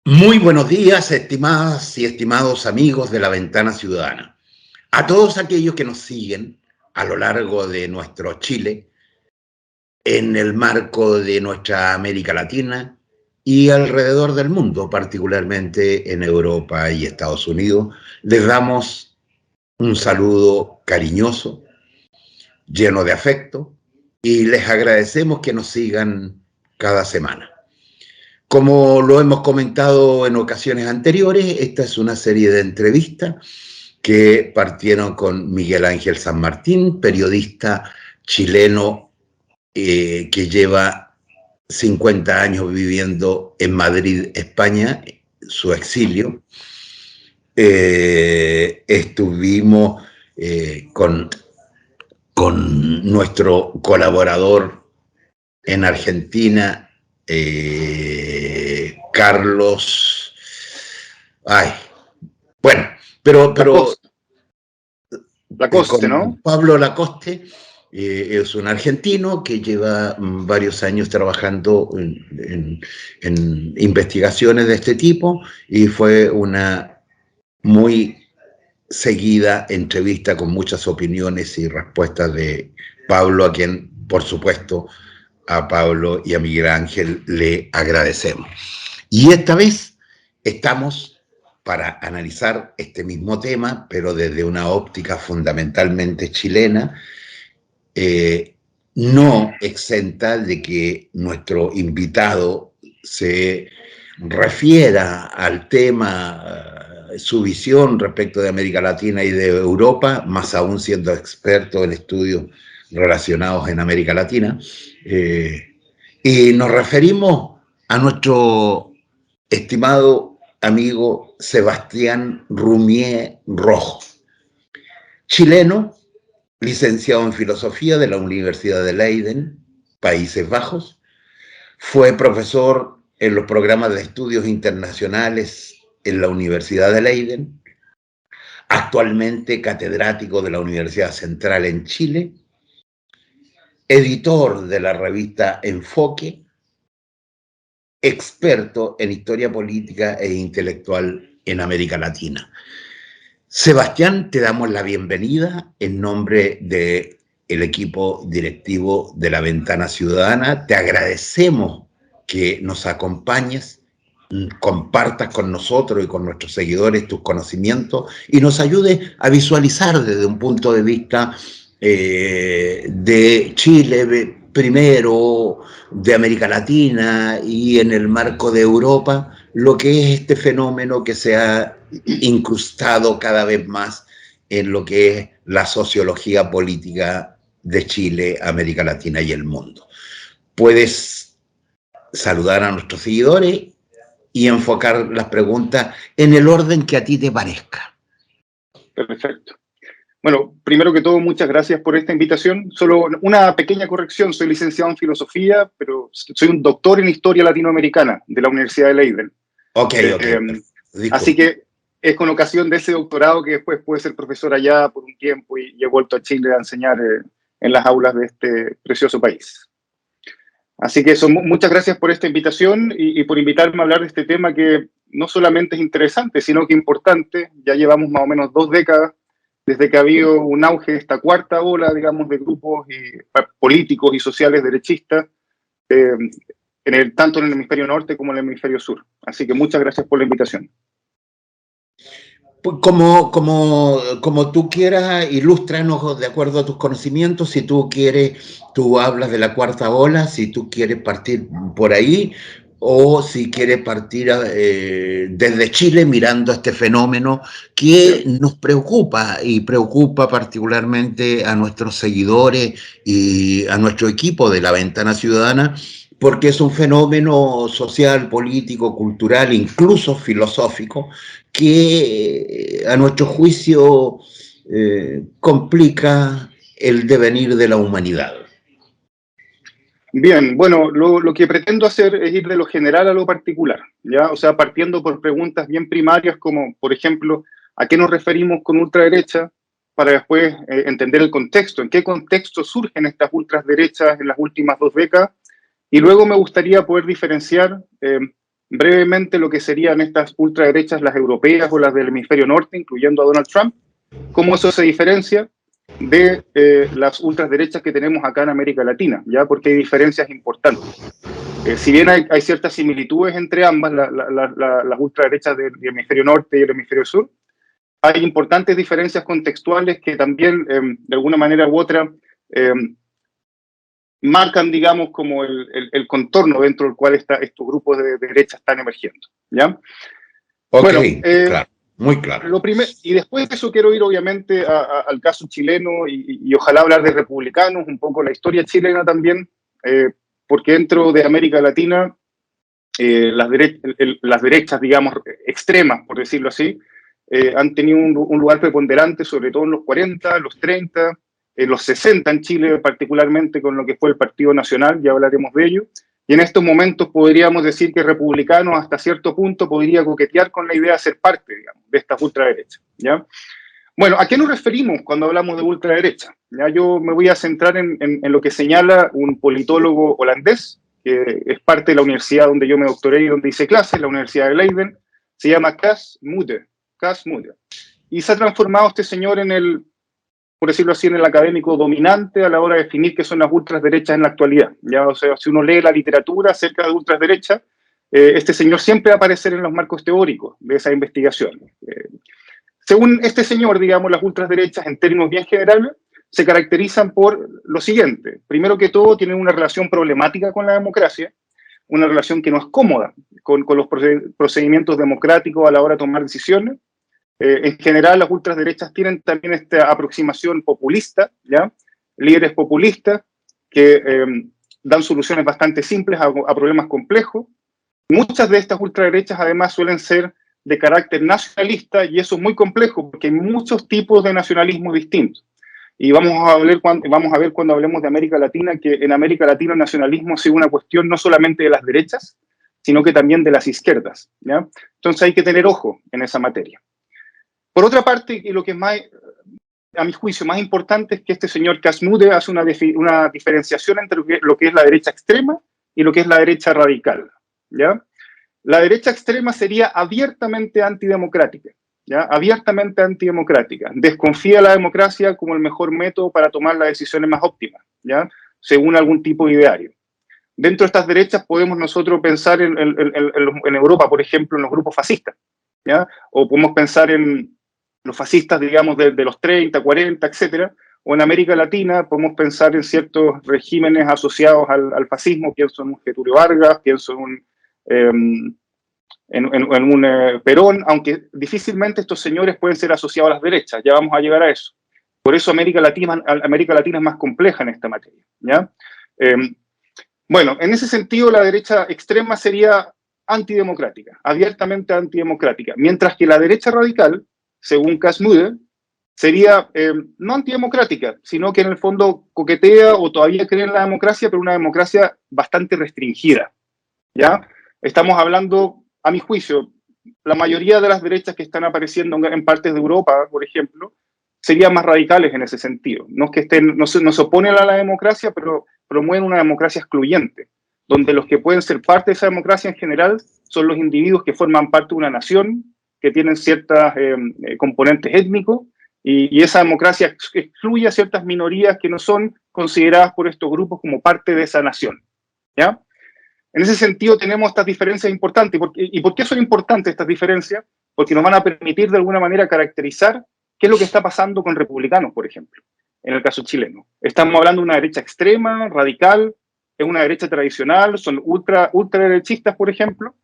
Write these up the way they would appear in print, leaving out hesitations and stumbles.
Muy buenos días, estimadas y estimados amigos de la Ventana Ciudadana. A todos aquellos que nos siguen a lo largo de nuestro Chile, en el marco de nuestra América Latina y alrededor del mundo, particularmente en Europa y Estados Unidos, les damos un saludo cariñoso, lleno de afecto, y les agradecemos que nos sigan cada semana. Como lo hemos comentado en ocasiones anteriores, esta es una serie de entrevistas que partieron con Miguel Ángel San Martín, periodista chileno que lleva 50 años viviendo en Madrid, España, su exilio. Estuvimos con nuestro colaborador en Argentina, Carlos, ay, bueno, pero Lacoste, ¿no? con Pablo Lacoste, es un argentino que lleva varios años trabajando en investigaciones de este tipo y fue una muy seguida entrevista con muchas opiniones y respuestas de Pablo, a quien, por supuesto, a Pablo y a Miguel Ángel le agradecemos. Y esta vez estamos para analizar este mismo tema, pero desde una óptica fundamentalmente chilena, no exenta de que nuestro invitado se refiera al tema, su visión respecto de América Latina y de Europa, más aún siendo experto en estudios relacionados en América Latina. Y nos referimos a nuestro estimado amigo Sebastián Rumier Rojo, chileno, licenciado en Filosofía de la Universidad de Leiden, Países Bajos. Fue profesor en los programas de estudios internacionales en la Universidad de Leiden, actualmente catedrático de la Universidad Central en Chile, editor de la revista Enfoque, experto en historia política e intelectual en América Latina. Sebastián, te damos la bienvenida en nombre del equipo directivo de la Ventana Ciudadana. Te agradecemos que nos acompañes, compartas con nosotros y con nuestros seguidores tus conocimientos y nos ayudes a visualizar desde un punto de vista de Chile primero, de América Latina y en el marco de Europa, lo que es este fenómeno que se ha incrustado cada vez más en lo que es la sociología política de Chile, América Latina y el mundo. Puedes saludar a nuestros seguidores y enfocar las preguntas en el orden que a ti te parezca. Perfecto. Bueno, primero que todo, muchas gracias por esta invitación. Solo una pequeña corrección, soy licenciado en Filosofía, pero soy un doctor en Historia Latinoamericana de la Universidad de Leiden. Ok. Así que es con ocasión de ese doctorado que después pude ser profesor allá por un tiempo y he vuelto a Chile a enseñar en las aulas de este precioso país. Así que eso, muchas gracias por esta invitación y por invitarme a hablar de este tema que no solamente es interesante, sino que importante. Ya llevamos más o menos 2 décadas desde que ha habido un auge de esta cuarta ola, digamos, de grupos políticos y sociales derechistas, tanto en el hemisferio norte como en el hemisferio sur. Así que muchas gracias por la invitación. Como tú quieras, ilústranos de acuerdo a tus conocimientos. Si tú quieres, tú hablas de la cuarta ola, si tú quieres partir por ahí, o si quieres partir desde Chile mirando este fenómeno que nos preocupa y preocupa particularmente a nuestros seguidores y a nuestro equipo de la Ventana Ciudadana, porque es un fenómeno social, político, cultural, incluso filosófico, que a nuestro juicio complica el devenir de la humanidad. Bien, bueno, lo que pretendo hacer es ir de lo general a lo particular, ¿ya? O sea, partiendo por preguntas bien primarias como, por ejemplo, ¿a qué nos referimos con ultraderecha? Para después entender el contexto, en qué contexto surgen estas ultraderechas en las últimas 2 décadas. Y luego me gustaría poder diferenciar brevemente lo que serían estas ultraderechas, las europeas o las del hemisferio norte, incluyendo a Donald Trump, cómo eso se diferencia de las ultraderechas que tenemos acá en América Latina, ¿ya? Porque hay diferencias importantes. Si bien hay ciertas similitudes entre ambas, las ultraderechas del hemisferio norte y el hemisferio sur, hay importantes diferencias contextuales que también, de alguna manera u otra, marcan, digamos, como el contorno dentro del cual estos grupos de derecha están emergiendo, ¿ya? Bueno, claro, muy claro. Y después de eso quiero ir, obviamente, al caso chileno y ojalá hablar de republicanos, un poco la historia chilena también, porque dentro de América Latina, las derechas, digamos, extremas, por decirlo así, han tenido un lugar preponderante, sobre todo en los 40, los 30, en los 60 en Chile, particularmente con lo que fue el Partido Nacional, ya hablaremos de ello. Y en estos momentos podríamos decir que republicanos hasta cierto punto podría coquetear con la idea de ser parte, digamos, de estas ultraderechas, ¿ya? Bueno, ¿a qué nos referimos cuando hablamos de ultraderecha? ¿Ya? Yo me voy a centrar en lo que señala un politólogo holandés, que es parte de la universidad donde yo me doctoré y donde hice clases, la Universidad de Leiden. Se llama Cas Mudde. Y se ha transformado este señor en el, por decirlo así, en el académico dominante a la hora de definir qué son las ultraderechas en la actualidad. ¿Ya? O sea, si uno lee la literatura acerca de ultraderechas, este señor siempre va a aparecer en los marcos teóricos de esa investigación. Según este señor, digamos, las ultraderechas, en términos bien generales, se caracterizan por lo siguiente. Primero que todo, tienen una relación problemática con la democracia, una relación que no es cómoda con los procedimientos democráticos a la hora de tomar decisiones. En general, las ultraderechas tienen también esta aproximación populista, ¿ya? Líderes populistas que dan soluciones bastante simples a problemas complejos. Muchas de estas ultraderechas, además, suelen ser de carácter nacionalista, y eso es muy complejo porque hay muchos tipos de nacionalismo distintos. Y vamos a ver cuando hablemos de América Latina, que en América Latina el nacionalismo ha sido una cuestión no solamente de las derechas, sino que también de las izquierdas, ¿ya? Entonces hay que tener ojo en esa materia. Por otra parte, y lo que es más, a mi juicio, más importante es que este señor Cas Mudde hace una diferenciación entre lo que es la derecha extrema y lo que es la derecha radical, ¿ya? La derecha extrema sería abiertamente antidemocrática, ¿ya? Abiertamente antidemocrática. Desconfía de la democracia como el mejor método para tomar las decisiones más óptimas, ¿ya? Según algún tipo de ideario. Dentro de estas derechas podemos nosotros pensar en Europa, por ejemplo, en los grupos fascistas, ¿ya? O podemos pensar en los fascistas, digamos, de los 30, 40, etcétera. O en América Latina podemos pensar en ciertos regímenes asociados al fascismo. Pienso en un Getúlio Vargas, pienso en un Perón, aunque difícilmente estos señores pueden ser asociados a las derechas. Ya vamos a llegar a eso. Por eso América Latina es más compleja en esta materia, ¿ya? Bueno, en ese sentido la derecha extrema sería antidemocrática, abiertamente antidemocrática, mientras que la derecha radical, según Cas Mudde, sería no antidemocrática, sino que en el fondo coquetea o todavía cree en la democracia, pero una democracia bastante restringida, ¿ya? Estamos hablando, a mi juicio, la mayoría de las derechas que están apareciendo en partes de Europa, por ejemplo, serían más radicales en ese sentido. No es que no se oponen a la democracia, pero promueven una democracia excluyente, donde los que pueden ser parte de esa democracia en general son los individuos que forman parte de una nación, que tienen ciertos componentes étnicos, y esa democracia excluye a ciertas minorías que no son consideradas por estos grupos como parte de esa nación, ¿ya? En ese sentido tenemos estas diferencias importantes. ¿Y por qué son importantes estas diferencias? Porque nos van a permitir de alguna manera caracterizar qué es lo que está pasando con republicanos, por ejemplo, en el caso chileno. Estamos hablando de una derecha extrema, radical, es una derecha tradicional, son ultraderechistas, por ejemplo.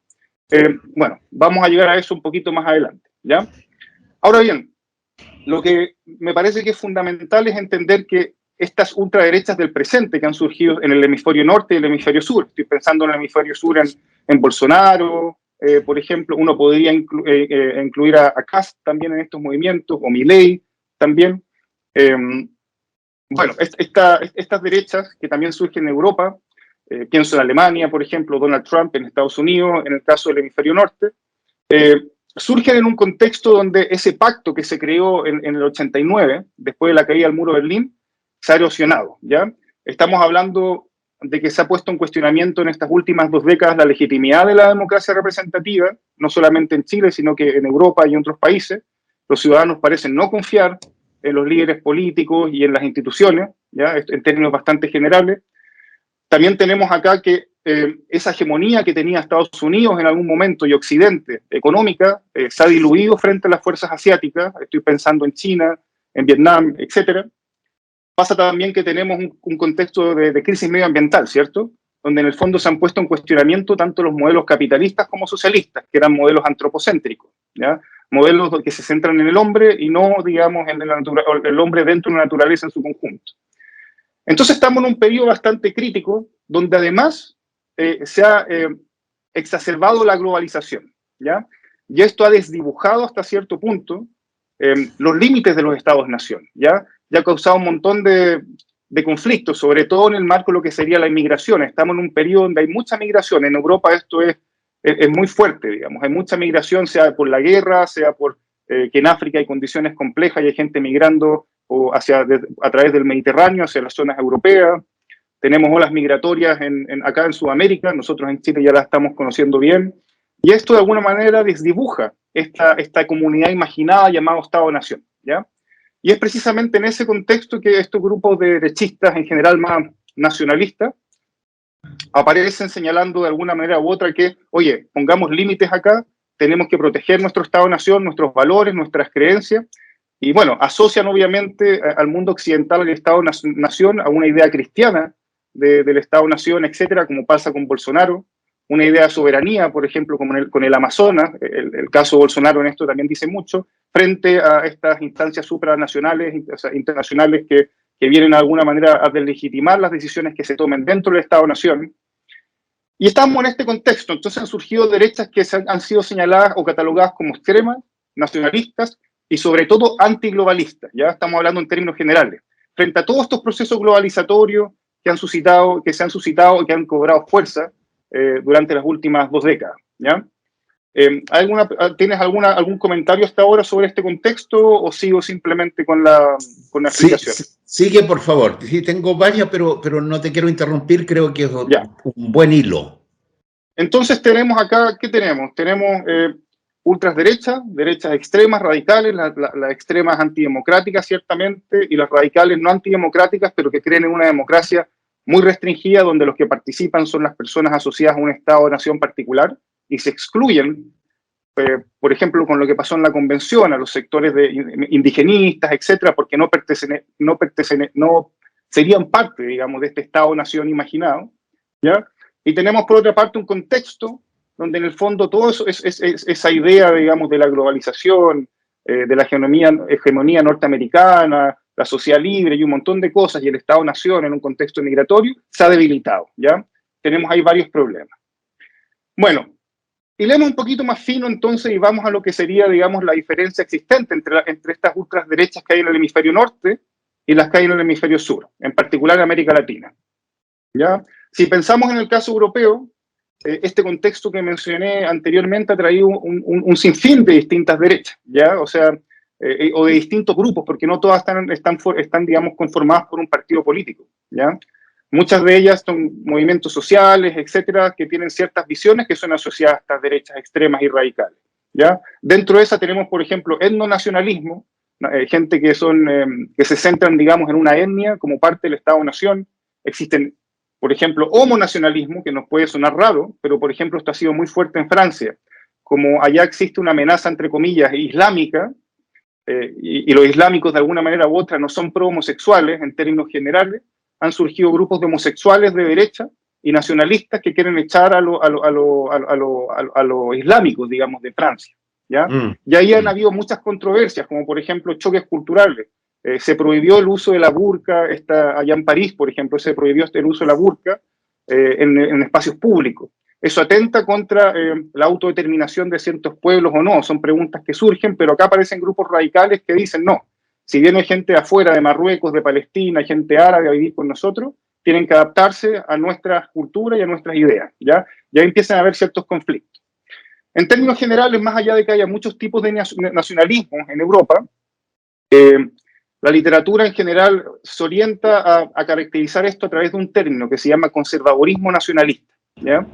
Bueno, vamos a llegar a eso un poquito más adelante, ¿ya? Ahora bien, lo que me parece que es fundamental es entender que estas ultraderechas del presente que han surgido en el hemisferio norte y el hemisferio sur, estoy pensando en el hemisferio sur en Bolsonaro, por ejemplo, uno podría incluir a Kast también en estos movimientos, o Milei también. Bueno, estas derechas que también surgen en Europa, pienso en Alemania, por ejemplo, Donald Trump en Estados Unidos, en el caso del hemisferio norte, surgen en un contexto donde ese pacto que se creó en el 89, después de la caída del muro de Berlín, se ha erosionado, ¿ya? Estamos hablando de que se ha puesto en cuestionamiento en estas últimas 2 décadas la legitimidad de la democracia representativa, no solamente en Chile, sino que en Europa y en otros países. Los ciudadanos parecen no confiar en los líderes políticos y en las instituciones, ¿ya? En términos bastante generales. También tenemos acá que esa hegemonía que tenía Estados Unidos en algún momento y Occidente, económica, se ha diluido frente a las fuerzas asiáticas. Estoy pensando en China, en Vietnam, etcétera. Pasa también que tenemos un contexto de crisis medioambiental, ¿cierto? Donde en el fondo se han puesto en cuestionamiento tanto los modelos capitalistas como socialistas, que eran modelos antropocéntricos, ¿ya? Modelos que se centran en el hombre y no, digamos, en el hombre dentro de la naturaleza en su conjunto. Entonces estamos en un periodo bastante crítico, donde además se ha exacerbado la globalización, ¿ya? Y esto ha desdibujado hasta cierto punto los límites de los estados-nación, ¿ya? Ya ha causado un montón de conflictos, sobre todo en el marco de lo que sería la inmigración. Estamos en un periodo donde hay mucha migración. En Europa esto es muy fuerte, digamos. Hay mucha migración, sea por la guerra, sea por que en África hay condiciones complejas y hay gente migrando a través del Mediterráneo hacia las zonas europeas. Tenemos olas migratorias acá en Sudamérica, nosotros en Chile ya las estamos conociendo bien. Y esto de alguna manera desdibuja esta comunidad imaginada llamada Estado-Nación, ¿ya? Y es precisamente en ese contexto que estos grupos de derechistas, en general más nacionalistas, aparecen señalando de alguna manera u otra que, oye, pongamos límites acá, tenemos que proteger nuestro Estado-Nación, nuestros valores, nuestras creencias, y bueno, asocian obviamente al mundo occidental, al Estado-Nación, a una idea cristiana del Estado-Nación, etcétera, como pasa con Bolsonaro, una idea de soberanía, por ejemplo, como con el Amazonas, el caso Bolsonaro en esto también dice mucho, frente a estas instancias supranacionales, o sea, internacionales que vienen de alguna manera a deslegitimar las decisiones que se tomen dentro del Estado-Nación. Y estamos en este contexto, entonces han surgido derechas que han sido señaladas o catalogadas como extremas, nacionalistas y sobre todo antiglobalistas, ya estamos hablando en términos generales. Frente a todos estos procesos globalizatorios que se han suscitado y que han cobrado fuerza durante las últimas 2 décadas, ¿ya? ¿Tienes algún comentario hasta ahora sobre este contexto o sigo simplemente con la explicación? Sí, sigue, por favor. Sí, tengo varias, pero no te quiero interrumpir, creo que es un buen hilo. Entonces tenemos acá, ¿qué tenemos? Tenemos ultraderechas, derechas extremas, radicales, las extremas antidemocráticas ciertamente, y las radicales no antidemocráticas, pero que creen en una democracia muy restringida, donde los que participan son las personas asociadas a un Estado de nación particular, y se excluyen, por ejemplo, con lo que pasó en la convención, a los sectores indigenistas, etcétera, porque no serían parte, digamos, de este Estado-nación imaginado, ¿ya? Y tenemos, por otra parte, un contexto donde, en el fondo, todo eso esa idea, digamos, de la globalización, de la hegemonía norteamericana, la sociedad libre y un montón de cosas, y el Estado-nación en un contexto migratorio, se ha debilitado, ¿ya? Tenemos ahí varios problemas. Bueno, y leemos un poquito más fino entonces y vamos a lo que sería, digamos, la diferencia existente entre estas ultraderechas que hay en el hemisferio norte y las que hay en el hemisferio sur, en particular en América Latina, ¿ya? Si pensamos en el caso europeo, este contexto que mencioné anteriormente ha traído un sinfín de distintas derechas, ¿ya? O sea, o de distintos grupos, porque no todas están, digamos, conformadas por un partido político, ¿ya? Muchas de ellas son movimientos sociales, etcétera, que tienen ciertas visiones que son asociadas a estas derechas extremas y radicales, ¿ya? Dentro de esa tenemos, por ejemplo, etnonacionalismo, gente que se centran, digamos, en una etnia como parte del Estado-nación. Existen, por ejemplo, homonacionalismo, que nos puede sonar raro, pero, por ejemplo, esto ha sido muy fuerte en Francia. Como allá existe una amenaza, entre comillas, islámica, y los islámicos de alguna manera u otra no son pro-homosexuales en términos generales, han surgido grupos de homosexuales de derecha y nacionalistas que quieren echar a los islámicos, digamos, de Francia, ¿ya? Y ahí han habido muchas controversias, como por ejemplo choques culturales. Se prohibió el uso de la burka, allá en París, por ejemplo, se prohibió el uso de la burka en espacios públicos. ¿Eso atenta contra la autodeterminación de ciertos pueblos o no? Son preguntas que surgen, pero acá aparecen grupos radicales que dicen no. Si viene gente de afuera, de Marruecos, de Palestina, gente árabe a vivir con nosotros, tienen que adaptarse a nuestra cultura y a nuestras ideas, ¿ya? Ya empiezan a haber ciertos conflictos. En términos generales, más allá de que haya muchos tipos de nacionalismos en Europa, La literatura en general se orienta a caracterizar esto a través de un término que se llama conservadurismo nacionalista, ¿ya?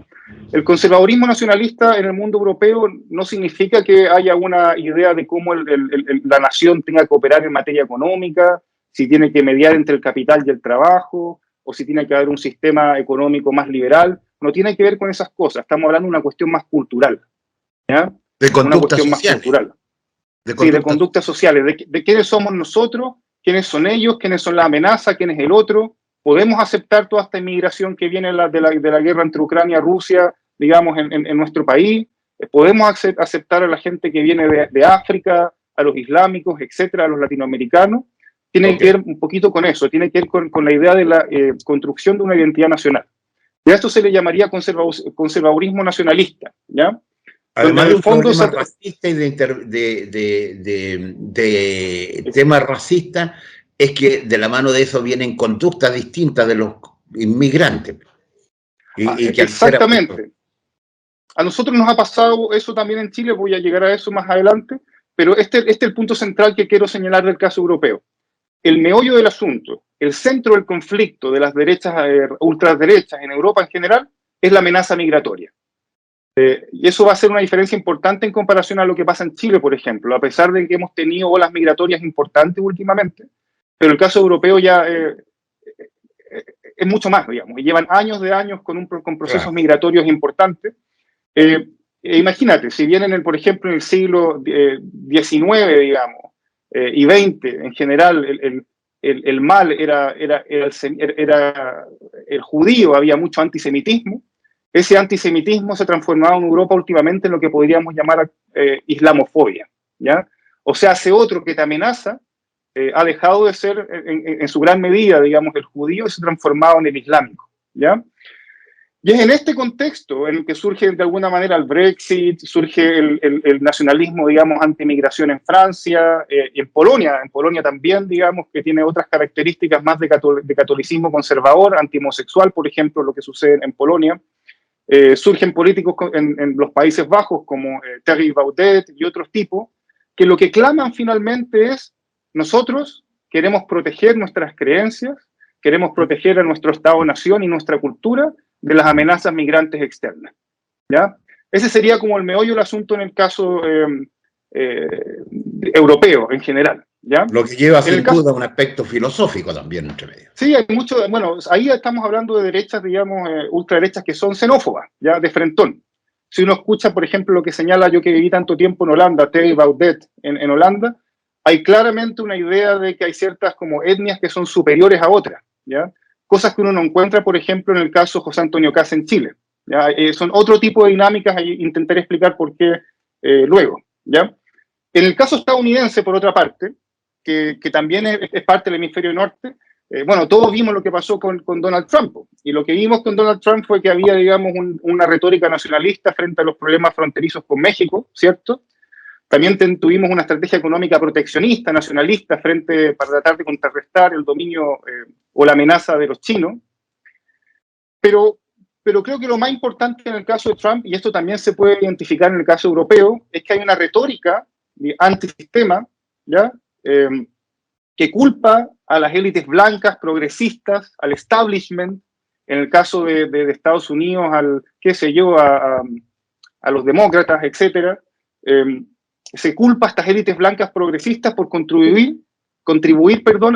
El conservadurismo nacionalista en el mundo europeo no significa que haya una idea de cómo la nación tenga que operar en materia económica, si tiene que mediar entre el capital y el trabajo, o si tiene que haber un sistema económico más liberal. No tiene que ver con esas cosas. Estamos hablando de una cuestión más cultural, ¿ya? De conductas sociales. Más cultural. De conductas sociales. De quiénes somos nosotros, quiénes son ellos, quiénes son la amenaza, quién es el otro. ¿Podemos aceptar toda esta inmigración que viene de la guerra entre Ucrania y Rusia, digamos, en nuestro país? ¿Podemos aceptar a la gente que viene de África, a los islámicos, etcétera, a los latinoamericanos? Tiene que ver un poquito con eso, tiene que ver con la idea de la construcción de una identidad nacional. Y a esto se le llamaría conservadurismo nacionalista, ¿ya? Además de un problema racista y de temas racistas, es que de la mano de eso vienen conductas distintas de los inmigrantes. Exactamente. A nosotros nos ha pasado eso también en Chile, voy a llegar a eso más adelante, pero este es el punto central que quiero señalar del caso europeo. El meollo del asunto, el centro del conflicto de las derechas, ultraderechas en Europa en general, es la amenaza migratoria. Y eso va a ser una diferencia importante en comparación a lo que pasa en Chile, por ejemplo, a pesar de que hemos tenido olas migratorias importantes últimamente, pero el caso europeo ya es mucho más, digamos, y llevan años con procesos migratorios importantes. Imagínate, si bien, por ejemplo, en el siglo XIX, digamos, y XX, en general, el mal era el judío, había mucho antisemitismo. Ese antisemitismo se transformaba en Europa últimamente en lo que podríamos llamar islamofobia, ¿ya? O sea, ese otro que te amenaza ha dejado de ser, en su gran medida, digamos, el judío y se ha transformado en el islámico, ¿ya? Y es en este contexto en el que surge de alguna manera el Brexit, surge el nacionalismo, digamos, antimigración en Francia, y en Polonia también, digamos, que tiene otras características más de catolicismo conservador, antihomosexual, por ejemplo, lo que sucede en Polonia. Surgen políticos en los Países Bajos como Thierry Baudet y otros tipos, que lo que claman finalmente es: nosotros queremos proteger nuestras creencias, queremos proteger a nuestro Estado-nación y nuestra cultura de las amenazas migrantes externas, ¿ya? Ese sería como el meollo del asunto en el caso europeo en general, ¿ya? Lo que lleva sin duda un aspecto filosófico también entre medio. Sí, hay mucho, bueno, ahí estamos hablando de derechas, digamos, ultraderechas que son xenófobas, ya, de frentón. Si uno escucha, por ejemplo, lo que señala, yo que viví tanto tiempo en Holanda, Thierry Baudet en Holanda, hay claramente una idea de que hay ciertas como etnias que son superiores a otras, ¿ya? Cosas que uno no encuentra, por ejemplo, en el caso José Antonio Caz en Chile, ¿ya? Son otro tipo de dinámicas, y intentaré explicar por qué luego, ¿ya? En el caso estadounidense, por otra parte, que también es parte del hemisferio norte, bueno, todos vimos lo que pasó con Donald Trump, y lo que vimos con Donald Trump fue que había, digamos, una retórica nacionalista frente a los problemas fronterizos con México, ¿cierto? También tuvimos una estrategia económica proteccionista, nacionalista, para tratar de contrarrestar el dominio o la amenaza de los chinos. Pero creo que lo más importante en el caso de Trump, y esto también se puede identificar en el caso europeo, es que hay una retórica antisistema, ¿ya? Que culpa a las élites blancas, progresistas, al establishment, en el caso de Estados Unidos, qué sé yo, a los demócratas, etcétera. Se culpa a estas élites blancas progresistas por contribuir,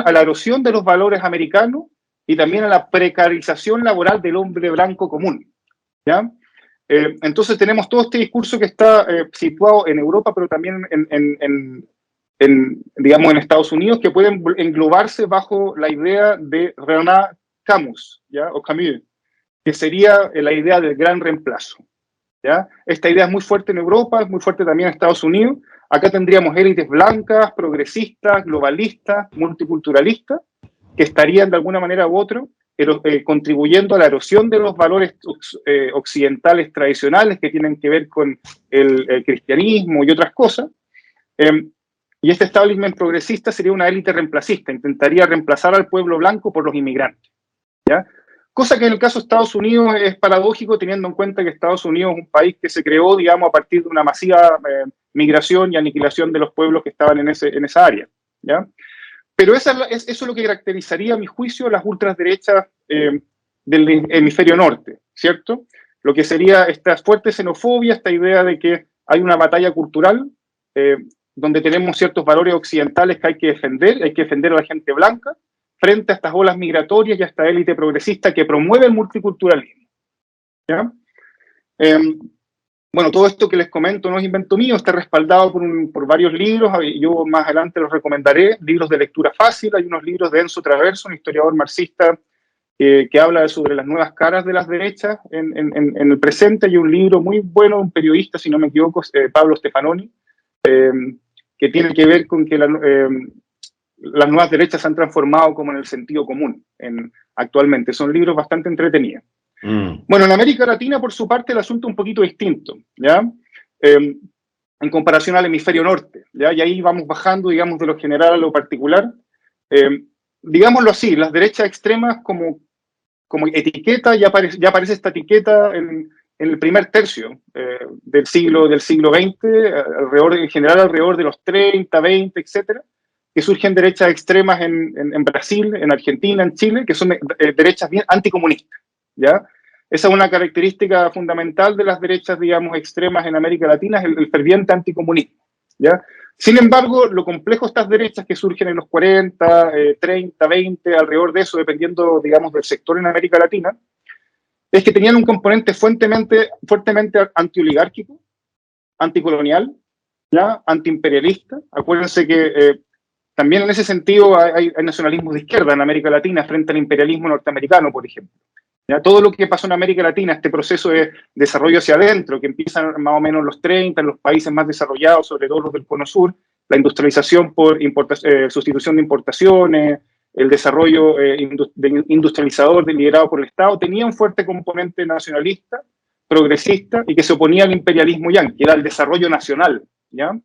a la erosión de los valores americanos y también a la precarización laboral del hombre blanco común, ¿ya? Entonces tenemos todo este discurso que está situado en Europa, pero también digamos, en Estados Unidos, que pueden englobarse bajo la idea de René Camus, ¿ya? O Camus, que sería la idea del gran reemplazo, ¿ya? Esta idea es muy fuerte en Europa, es muy fuerte también en Estados Unidos. Acá tendríamos élites blancas, progresistas, globalistas, multiculturalistas, que estarían de alguna manera u otra contribuyendo a la erosión de los valores occidentales tradicionales que tienen que ver con el cristianismo y otras cosas. Y este establishment progresista sería una élite reemplacista, intentaría reemplazar al pueblo blanco por los inmigrantes, ¿ya? Cosa que en el caso de Estados Unidos es paradójico, teniendo en cuenta que Estados Unidos es un país que se creó, digamos, a partir de una masiva migración y aniquilación de los pueblos que estaban en esa área, ¿ya? Pero eso es lo que caracterizaría, a mi juicio, las ultraderechas del hemisferio norte, ¿cierto? Lo que sería esta fuerte xenofobia, esta idea de que hay una batalla cultural donde tenemos ciertos valores occidentales que hay que defender a la gente blanca, frente a estas olas migratorias y a esta élite progresista que promueve el multiculturalismo. ¿Ya? Bueno, todo esto que les comento no es invento mío, está respaldado por varios libros, yo más adelante los recomendaré, libros de lectura fácil, hay unos libros de Enzo Traverso, un historiador marxista que habla sobre las nuevas caras de las derechas en el presente, y un libro muy bueno de un periodista, si no me equivoco, Pablo Stefanoni, que tiene que ver con que las nuevas derechas se han transformado como en el sentido común actualmente. Son libros bastante entretenidos. Bueno, en América Latina, por su parte, el asunto es un poquito distinto, ¿ya? En comparación al hemisferio norte, ¿ya? Y ahí vamos bajando, digamos, de lo general a lo particular. Digámoslo así, las derechas extremas como etiqueta, ya aparece esta etiqueta en el primer tercio del siglo XX, en general alrededor de los 30, 20, etcétera, que surgen derechas extremas en Brasil, en Argentina, en Chile, que son derechas bien anticomunistas, ¿ya? Esa es una característica fundamental de las derechas, digamos, extremas en América Latina, es el ferviente anticomunismo, ¿ya? Sin embargo, lo complejo de estas derechas que surgen en los 40, 30, 20, alrededor de eso, dependiendo, digamos, del sector en América Latina, es que tenían un componente fuertemente antioligárquico, anticolonial, ¿ya? Antiimperialista. Acuérdense que también en ese sentido hay nacionalismos de izquierda en América Latina frente al imperialismo norteamericano, por ejemplo. ¿Ya? Todo lo que pasó en América Latina, este proceso de desarrollo hacia adentro, que empieza más o menos en los 30, en los países más desarrollados, sobre todo los del Cono Sur, la industrialización por sustitución de importaciones, el desarrollo industrializador liderado por el Estado, tenía un fuerte componente nacionalista, progresista, y que se oponía al imperialismo yanqui, era el desarrollo nacional, ¿ya?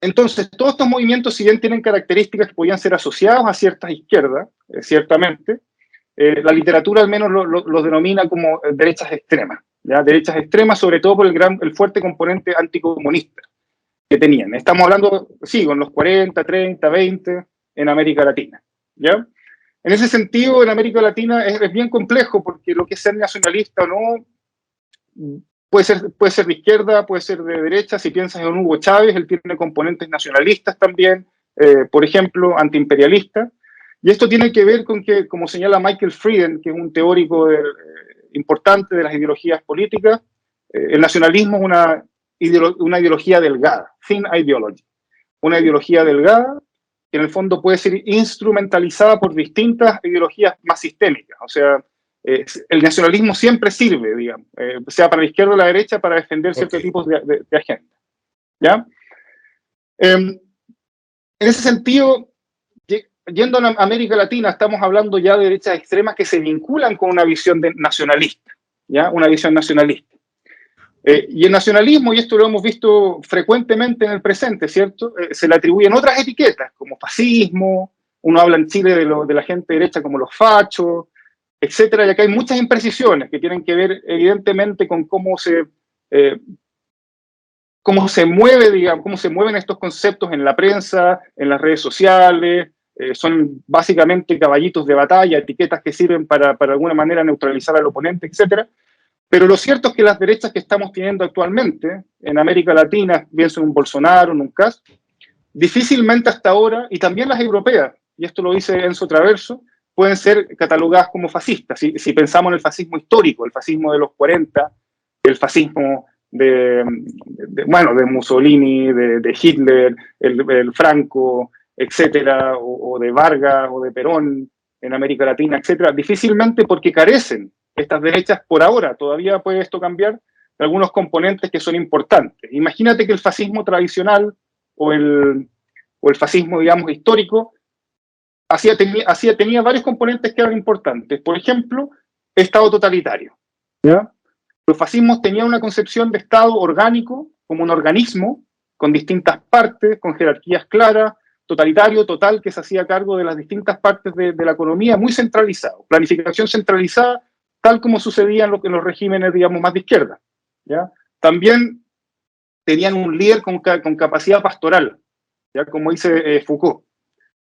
Entonces, todos estos movimientos, si bien tienen características que podían ser asociados a ciertas izquierdas, ciertamente, la literatura al menos los denomina como derechas extremas, ¿ya? Derechas extremas sobre todo por el fuerte componente anticomunista que tenían. Estamos hablando, sí, con los 40, 30, 20 en América Latina, ¿ya? En ese sentido, en América Latina es bien complejo, porque lo que es ser nacionalista o no puede ser de izquierda, puede ser de derecha. Si piensas en Hugo Chávez, él tiene componentes nacionalistas también, por ejemplo, antiimperialistas. Y esto tiene que ver con que, como señala Michael Frieden, que es un teórico importante de las ideologías políticas, el nacionalismo es una ideología delgada, thin ideology. Una ideología delgada que en el fondo puede ser instrumentalizada por distintas ideologías más sistémicas. O sea, el nacionalismo siempre sirve, digamos, sea para la izquierda o la derecha, para defender ciertos tipos de agenda. ¿Ya? En ese sentido, yendo a América Latina, estamos hablando ya de derechas extremas que se vinculan con una visión nacionalista, ¿ya? Una visión nacionalista. Y el nacionalismo, y esto lo hemos visto frecuentemente en el presente, ¿cierto? Se le atribuyen otras etiquetas, como fascismo, uno habla en Chile de la gente derecha como los fachos, etcétera, y acá hay muchas imprecisiones que tienen que ver evidentemente con cómo se mueve, digamos, cómo se mueven estos conceptos en la prensa, en las redes sociales. Son básicamente caballitos de batalla, etiquetas que sirven para de alguna manera neutralizar al oponente, etcétera. Pero lo cierto es que las derechas que estamos teniendo actualmente en América Latina, pienso en un Bolsonaro, en un Kass, difícilmente hasta ahora, y también las europeas, y esto lo dice Enzo Traverso, pueden ser catalogadas como fascistas. Si pensamos en el fascismo histórico, el fascismo de los 40, el fascismo de Mussolini, de Hitler, el Franco, etcétera, o de Vargas, o de Perón en América Latina, etcétera, difícilmente, porque carecen estas derechas por ahora. Todavía puede esto cambiar de algunos componentes que son importantes. Imagínate que el fascismo tradicional o el fascismo, digamos, histórico, tenía varios componentes que eran importantes. Por ejemplo, Estado totalitario, ¿ya? Los fascismos tenían una concepción de Estado orgánico, como un organismo, con distintas partes, con jerarquías claras, totalitario, total, que se hacía cargo de las distintas partes de la economía, muy centralizado, planificación centralizada, tal como sucedía en los regímenes, digamos, más de izquierda, ¿ya? También tenían un líder con capacidad pastoral, ¿ya? Como dice Foucault,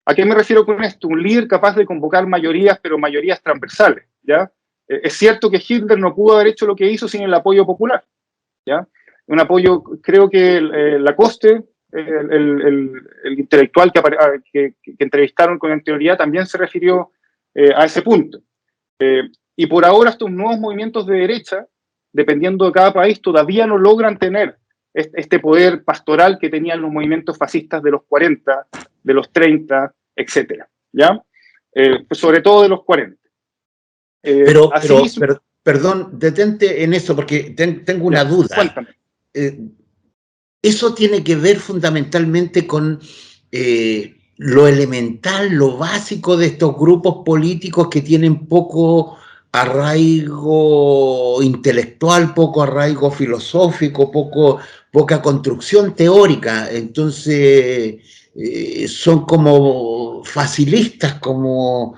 ¿A qué me refiero con esto? Un líder capaz de convocar mayorías, pero mayorías transversales, ¿ya? Es cierto que Hitler no pudo haber hecho lo que hizo sin el apoyo popular, ¿ya? Un apoyo, creo que Lacoste, el intelectual que entrevistaron con anterioridad, también se refirió a ese punto. Y por ahora estos nuevos movimientos de derecha, dependiendo de cada país, todavía no logran tener este poder pastoral que tenían los movimientos fascistas de los 40, de los 30, etcétera, ¿ya? Pues sobre todo de los 40. Perdón, detente en eso porque tengo una duda. Cuéntame. Eso tiene que ver fundamentalmente con lo elemental, lo básico de estos grupos políticos que tienen poco arraigo intelectual, poco arraigo filosófico, poca construcción teórica. Entonces son como facilistas, como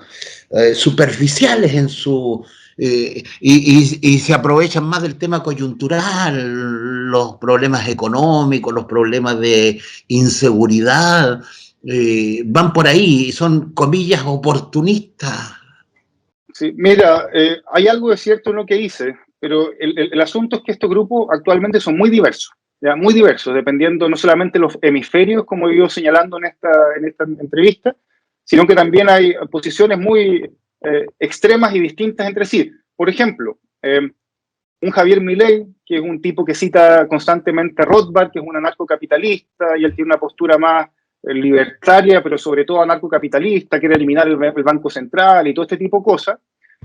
superficiales en su... y se aprovechan más del tema coyuntural, los problemas económicos, los problemas de inseguridad, van por ahí, son comillas oportunistas. Sí, mira, hay algo de cierto en lo que dice, pero el asunto es que estos grupos actualmente son muy diversos, ¿ya? Muy diversos, dependiendo no solamente de los hemisferios, como he ido señalando en esta entrevista, sino que también hay posiciones muy extremas y distintas entre sí. Por ejemplo, un Javier Milei, que es un tipo que cita constantemente a Rothbard, que es un anarcocapitalista, y él tiene una postura más libertaria, pero sobre todo anarcocapitalista, quiere eliminar el Banco Central y todo este tipo de cosas,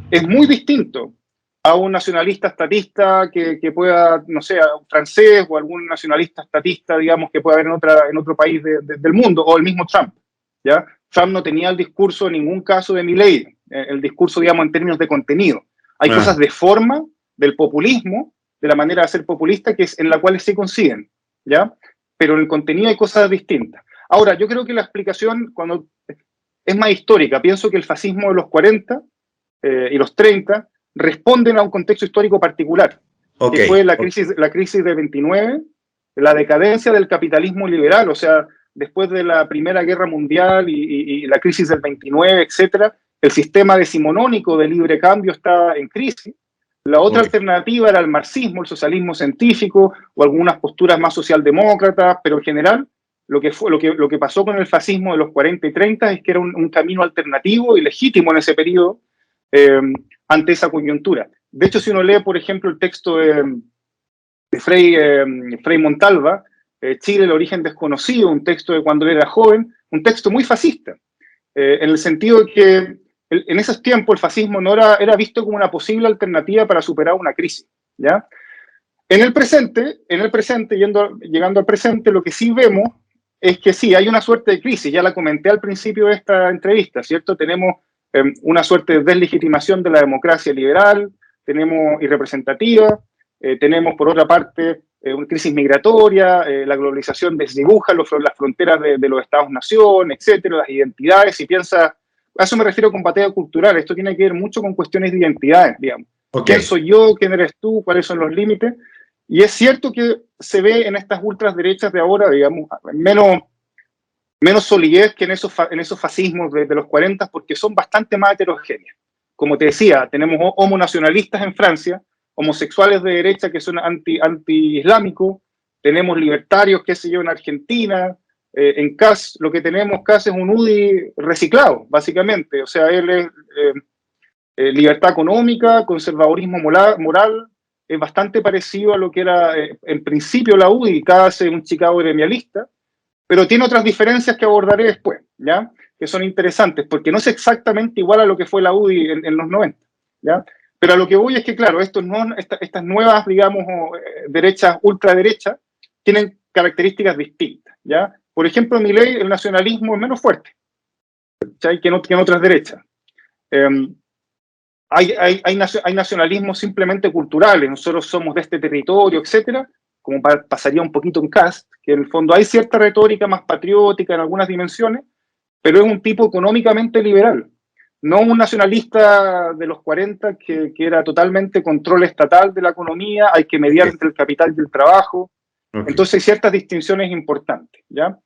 es muy distinto a un nacionalista estatista que pueda, no sé, un francés o algún nacionalista estatista, digamos, que pueda haber en otro país del mundo, o el mismo Trump, ¿ya? Trump no tenía el discurso en ningún caso de Milei, el discurso, digamos, en términos de contenido. Hay cosas de forma, del populismo, de la manera de ser populista, que es en la cual se consiguen, ¿ya? Pero en el contenido hay cosas distintas. Ahora, yo creo que la explicación cuando es más histórica. Pienso que el fascismo de los 40 y los 30 responden a un contexto histórico particular, que fue la crisis del 29, la decadencia del capitalismo liberal, o sea, después de la Primera Guerra Mundial y la crisis del 29, etcétera, el sistema decimonónico de libre cambio estaba en crisis. La otra alternativa era el marxismo, el socialismo científico o algunas posturas más socialdemócratas, pero en general lo que pasó con el fascismo de los 40 y 30 es que era un camino alternativo y legítimo en ese periodo ante esa coyuntura. De hecho, si uno lee, por ejemplo, el texto de Frei Montalva, Chile, el origen desconocido, un texto de cuando él era joven, un texto muy fascista, en el sentido de que en esos tiempos el fascismo no era visto como una posible alternativa para superar una crisis, ¿ya? En el presente, llegando al presente, lo que sí vemos es que sí, hay una suerte de crisis, ya la comenté al principio de esta entrevista, ¿cierto? Tenemos una suerte de deslegitimación de la democracia liberal, tenemos y representativa, tenemos por otra parte una crisis migratoria, la globalización desdibuja las fronteras de los Estados-nación, etcétera, las identidades, si piensa, a eso me refiero con batalla cultural, esto tiene que ver mucho con cuestiones de identidades, digamos. ¿Quién soy yo? ¿Quién eres tú? ¿Cuáles son los límites? Y es cierto que se ve en estas ultraderechas de ahora, digamos, menos solidez que en esos fascismos de los 40, porque son bastante más heterogéneas. Como te decía, tenemos homonacionalistas en Francia, homosexuales de derecha que son anti-islámicos, tenemos libertarios, qué sé yo, en Argentina, en CAS, lo que tenemos CAS es un UDI reciclado, básicamente, o sea, él es libertad económica, conservadurismo moral, es bastante parecido a lo que era en principio la UDI, CAS es un Chicago gremialista, pero tiene otras diferencias que abordaré después, ¿ya? Que son interesantes, porque no es exactamente igual a lo que fue la UDI en los 90, ¿ya? Pero a lo que voy es que, claro, estas nuevas, digamos, derechas, ultraderechas, tienen características distintas, ¿ya? Por ejemplo, en Milei el nacionalismo es menos fuerte, ¿ya? Que en otras derechas. Hay nacionalismos simplemente culturales, nosotros somos de este territorio, etcétera, como pasaría un poquito en Kast, que en el fondo hay cierta retórica más patriótica en algunas dimensiones, pero es un tipo económicamente liberal, no un nacionalista de los 40 que era totalmente control estatal de la economía, hay que mediar entre el capital y el trabajo, entonces hay ciertas distinciones importantes, ¿ya?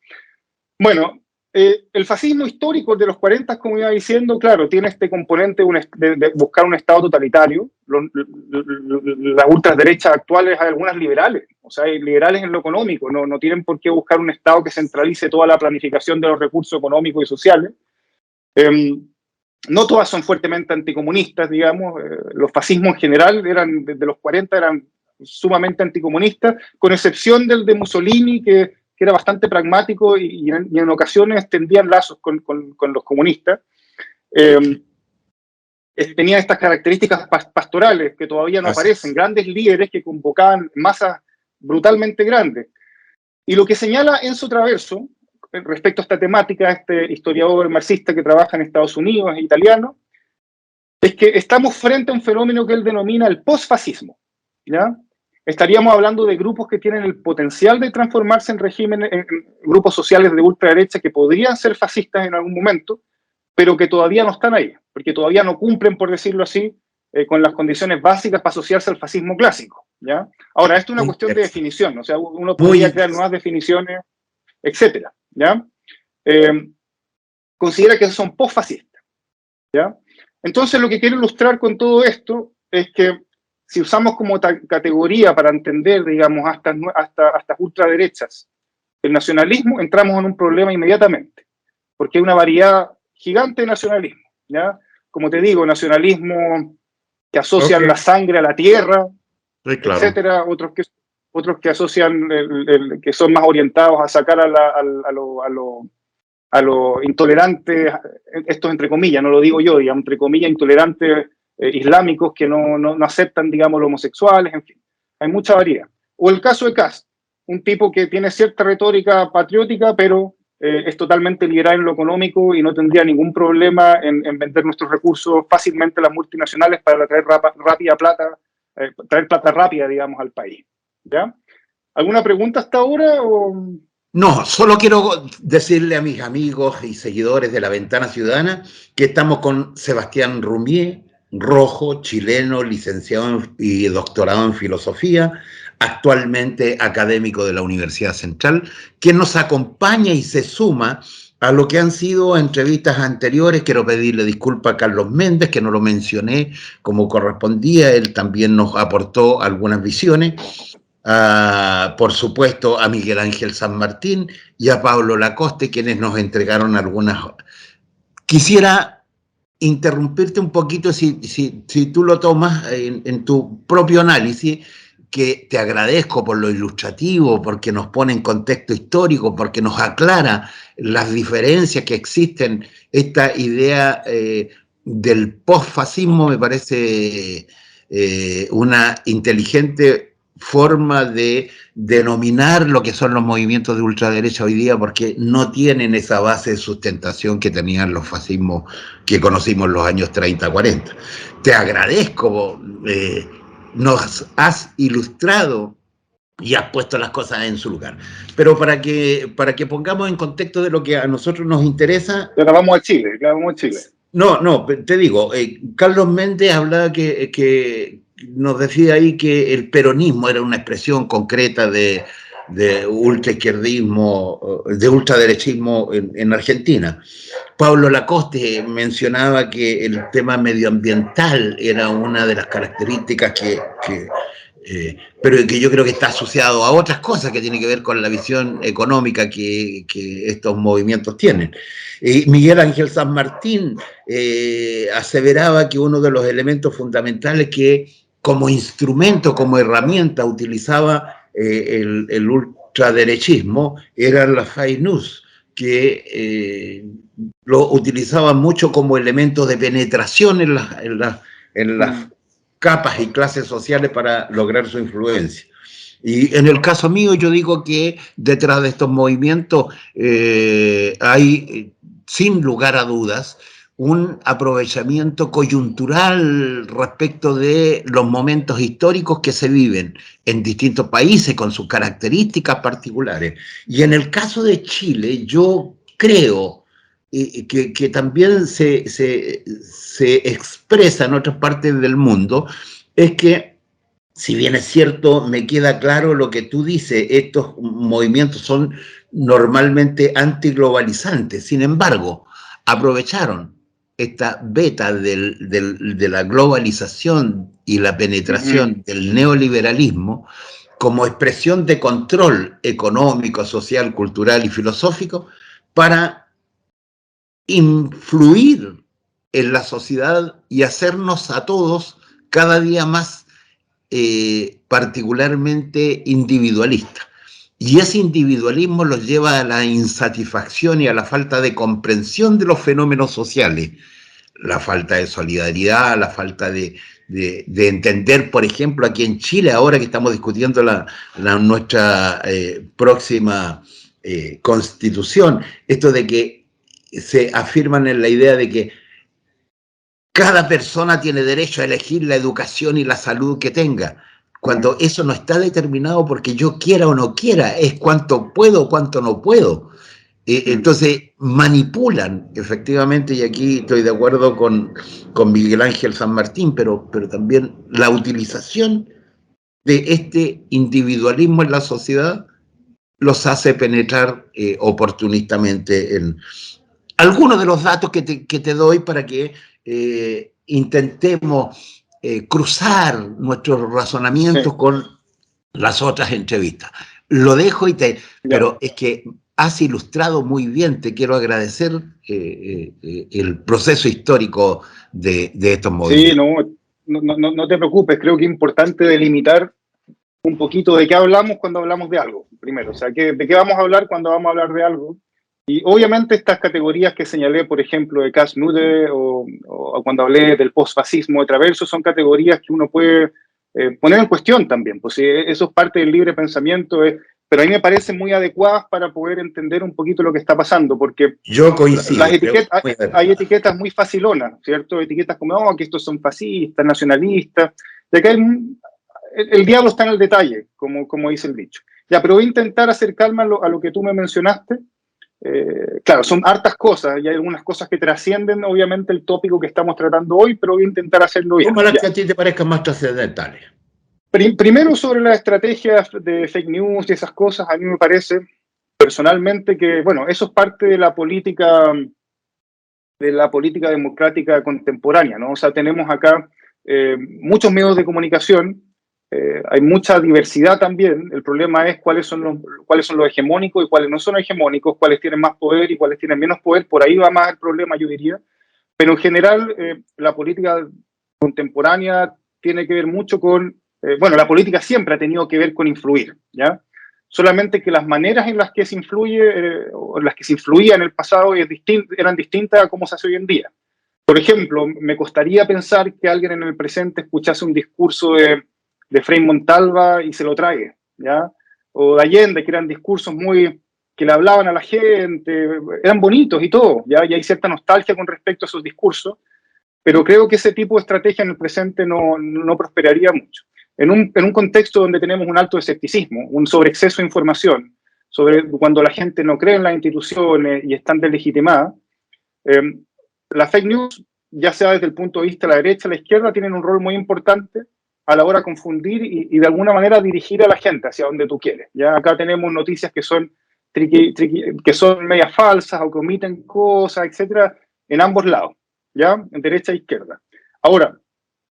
Bueno, el fascismo histórico de los 40, como iba diciendo, claro, tiene este componente de buscar un Estado totalitario. Las ultraderechas actuales, hay algunas liberales, o sea, hay liberales en lo económico, no tienen por qué buscar un Estado que centralice toda la planificación de los recursos económicos y sociales. No todas son fuertemente anticomunistas, digamos. Los fascismos en general, desde los 40, eran sumamente anticomunistas, con excepción del de Mussolini, que era bastante pragmático y en ocasiones tendían lazos con los comunistas. Tenía estas características pastorales que todavía no aparecen, grandes líderes que convocaban masas brutalmente grandes. Y lo que señala Enzo Traverso respecto a esta temática, este historiador marxista que trabaja en Estados Unidos, es italiano, es que estamos frente a un fenómeno que él denomina el posfascismo, ¿ya? Estaríamos hablando de grupos que tienen el potencial de transformarse en regímenes, en grupos sociales de ultraderecha que podrían ser fascistas en algún momento, pero que todavía no están ahí, porque todavía no cumplen, por decirlo así, con las condiciones básicas para asociarse al fascismo clásico, ¿ya? Ahora, esto es una cuestión de definición, o sea, uno podría crear nuevas definiciones, etcétera, ¿ya? Considera que son posfascistas, ¿ya? Entonces, lo que quiero ilustrar con todo esto es que si usamos como categoría para entender, digamos, hasta ultraderechas el nacionalismo, entramos en un problema inmediatamente, porque hay una variedad gigante de nacionalismo, ¿ya? Como te digo, nacionalismo que asocian la sangre a la tierra, sí, claro, etcétera, otros que asocian, que son más orientados a sacar a lo intolerante, esto entre comillas, no lo digo yo, digamos, entre comillas, intolerantes islámicos que no aceptan, digamos, los homosexuales, en fin, hay mucha variedad. O el caso de Kast, un tipo que tiene cierta retórica patriótica, pero es totalmente liberal en lo económico y no tendría ningún problema en vender nuestros recursos fácilmente a las multinacionales para traer rápida plata, traer plata rápida, digamos, al país, ¿ya? ¿Alguna pregunta hasta ahora? No, solo quiero decirle a mis amigos y seguidores de La Ventana Ciudadana que estamos con Sebastián Rumier, rojo, chileno, licenciado y doctorado en filosofía, actualmente académico de la Universidad Central, que nos acompaña y se suma a lo que han sido entrevistas anteriores. Quiero pedirle disculpas a Carlos Méndez, que no lo mencioné como correspondía, él también nos aportó algunas visiones. Por supuesto, a Miguel Ángel San Martín y a Pablo Lacoste, quienes nos entregaron algunas. Quisiera interrumpirte un poquito, si tú lo tomas en tu propio análisis, que te agradezco por lo ilustrativo, porque nos pone en contexto histórico, porque nos aclara las diferencias que existen. Esta idea del posfascismo me parece una inteligente forma de denominar lo que son los movimientos de ultraderecha hoy día, porque no tienen esa base de sustentación que tenían los fascismos que conocimos en los años 30, 40. Te agradezco, nos has ilustrado y has puesto las cosas en su lugar. Pero para que pongamos en contexto de lo que a nosotros nos interesa... Pero vamos a Chile, No, te digo, Carlos Méndez hablaba que nos decía ahí que el peronismo era una expresión concreta de ultraizquierdismo, de ultraderechismo en Argentina. Pablo Lacoste mencionaba que el tema medioambiental era una de las características pero que yo creo que está asociado a otras cosas que tienen que ver con la visión económica que estos movimientos tienen. Miguel Ángel San Martín aseveraba que uno de los elementos fundamentales que como instrumento, como herramienta utilizaba el ultraderechismo eran las fake news, que lo utilizaban mucho como elemento de penetración en las capas y clases sociales para lograr su influencia. Y en el caso mío yo digo que detrás de estos movimientos hay, sin lugar a dudas, un aprovechamiento coyuntural respecto de los momentos históricos que se viven en distintos países con sus características particulares. Y en el caso de Chile, yo creo que también se expresa en otras partes del mundo, es que, si bien es cierto, me queda claro lo que tú dices, estos movimientos son normalmente antiglobalizantes. Sin embargo, aprovecharon esta beta de la globalización y la penetración del neoliberalismo como expresión de control económico, social, cultural y filosófico para influir en la sociedad y hacernos a todos cada día más particularmente individualistas. Y ese individualismo los lleva a la insatisfacción y a la falta de comprensión de los fenómenos sociales, la falta de solidaridad, la falta de entender, por ejemplo, aquí en Chile, ahora que estamos discutiendo nuestra próxima constitución, esto de que se afirman en la idea de que cada persona tiene derecho a elegir la educación y la salud que tenga, cuando eso no está determinado porque yo quiera o no quiera, es cuánto puedo, cuánto no puedo. Entonces manipulan, efectivamente, y aquí estoy de acuerdo con Miguel Ángel San Martín, pero también la utilización de este individualismo en la sociedad los hace penetrar oportunistamente en algunos de los datos que te doy para que intentemos cruzar nuestros razonamientos con las otras entrevistas. Lo dejo pero es que has ilustrado muy bien, te quiero agradecer el proceso histórico de estos movimientos. Sí, no te preocupes, creo que es importante delimitar un poquito de qué hablamos cuando hablamos de algo, primero, o sea, de qué vamos a hablar cuando vamos a hablar de algo. Y obviamente estas categorías que señalé, por ejemplo, de Cass-Nude o cuando hablé del postfascismo de Traverso, son categorías que uno puede poner en cuestión también, pues eso es parte del libre pensamiento, pero a mí me parecen muy adecuadas para poder entender un poquito lo que está pasando, porque yo coincido, hay etiquetas muy facilonas, ¿cierto? Etiquetas como, oh, que estos son fascistas, nacionalistas, de que el diablo está en el detalle, como dice el dicho. Ya, pero voy a intentar acercarme a lo que tú me mencionaste. Claro, son hartas cosas y hay algunas cosas que trascienden obviamente el tópico que estamos tratando hoy, pero voy a intentar hacerlo bien. ¿Cómo las que a ti te parezcan más trascendentales? Primero, sobre las estrategias de fake news y esas cosas, a mí me parece personalmente que, bueno, eso es parte de la política democrática contemporánea, ¿no? O sea, tenemos acá muchos medios de comunicación, hay mucha diversidad también. El problema es cuáles son los hegemónicos y cuáles no son hegemónicos, cuáles tienen más poder y cuáles tienen menos poder. Por ahí va más el problema, yo diría. Pero en general, la política contemporánea tiene que ver mucho con... bueno, la política siempre ha tenido que ver con influir, ¿ya? Solamente que las maneras en las que se influye, o en las que se influía en el pasado eran distintas a cómo se hace hoy en día. Por ejemplo, me costaría pensar que alguien en el presente escuchase un discurso de Frei Montalva y se lo trague, ¿ya? O de Allende, que eran discursos que le hablaban a la gente, eran bonitos y todo, ¿ya? Y hay cierta nostalgia con respecto a esos discursos, pero creo que ese tipo de estrategia en el presente no prosperaría mucho. En un contexto donde tenemos un alto escepticismo, un sobreexceso de información, sobre cuando la gente no cree en las instituciones y están deslegitimadas, las fake news, ya sea desde el punto de vista de la derecha o la izquierda, tienen un rol muy importante a la hora de confundir y de alguna manera dirigir a la gente hacia donde tú quieres. Ya acá tenemos noticias que son que son medias falsas o que omiten cosas, etcétera, en ambos lados, ya, en derecha e izquierda. Ahora,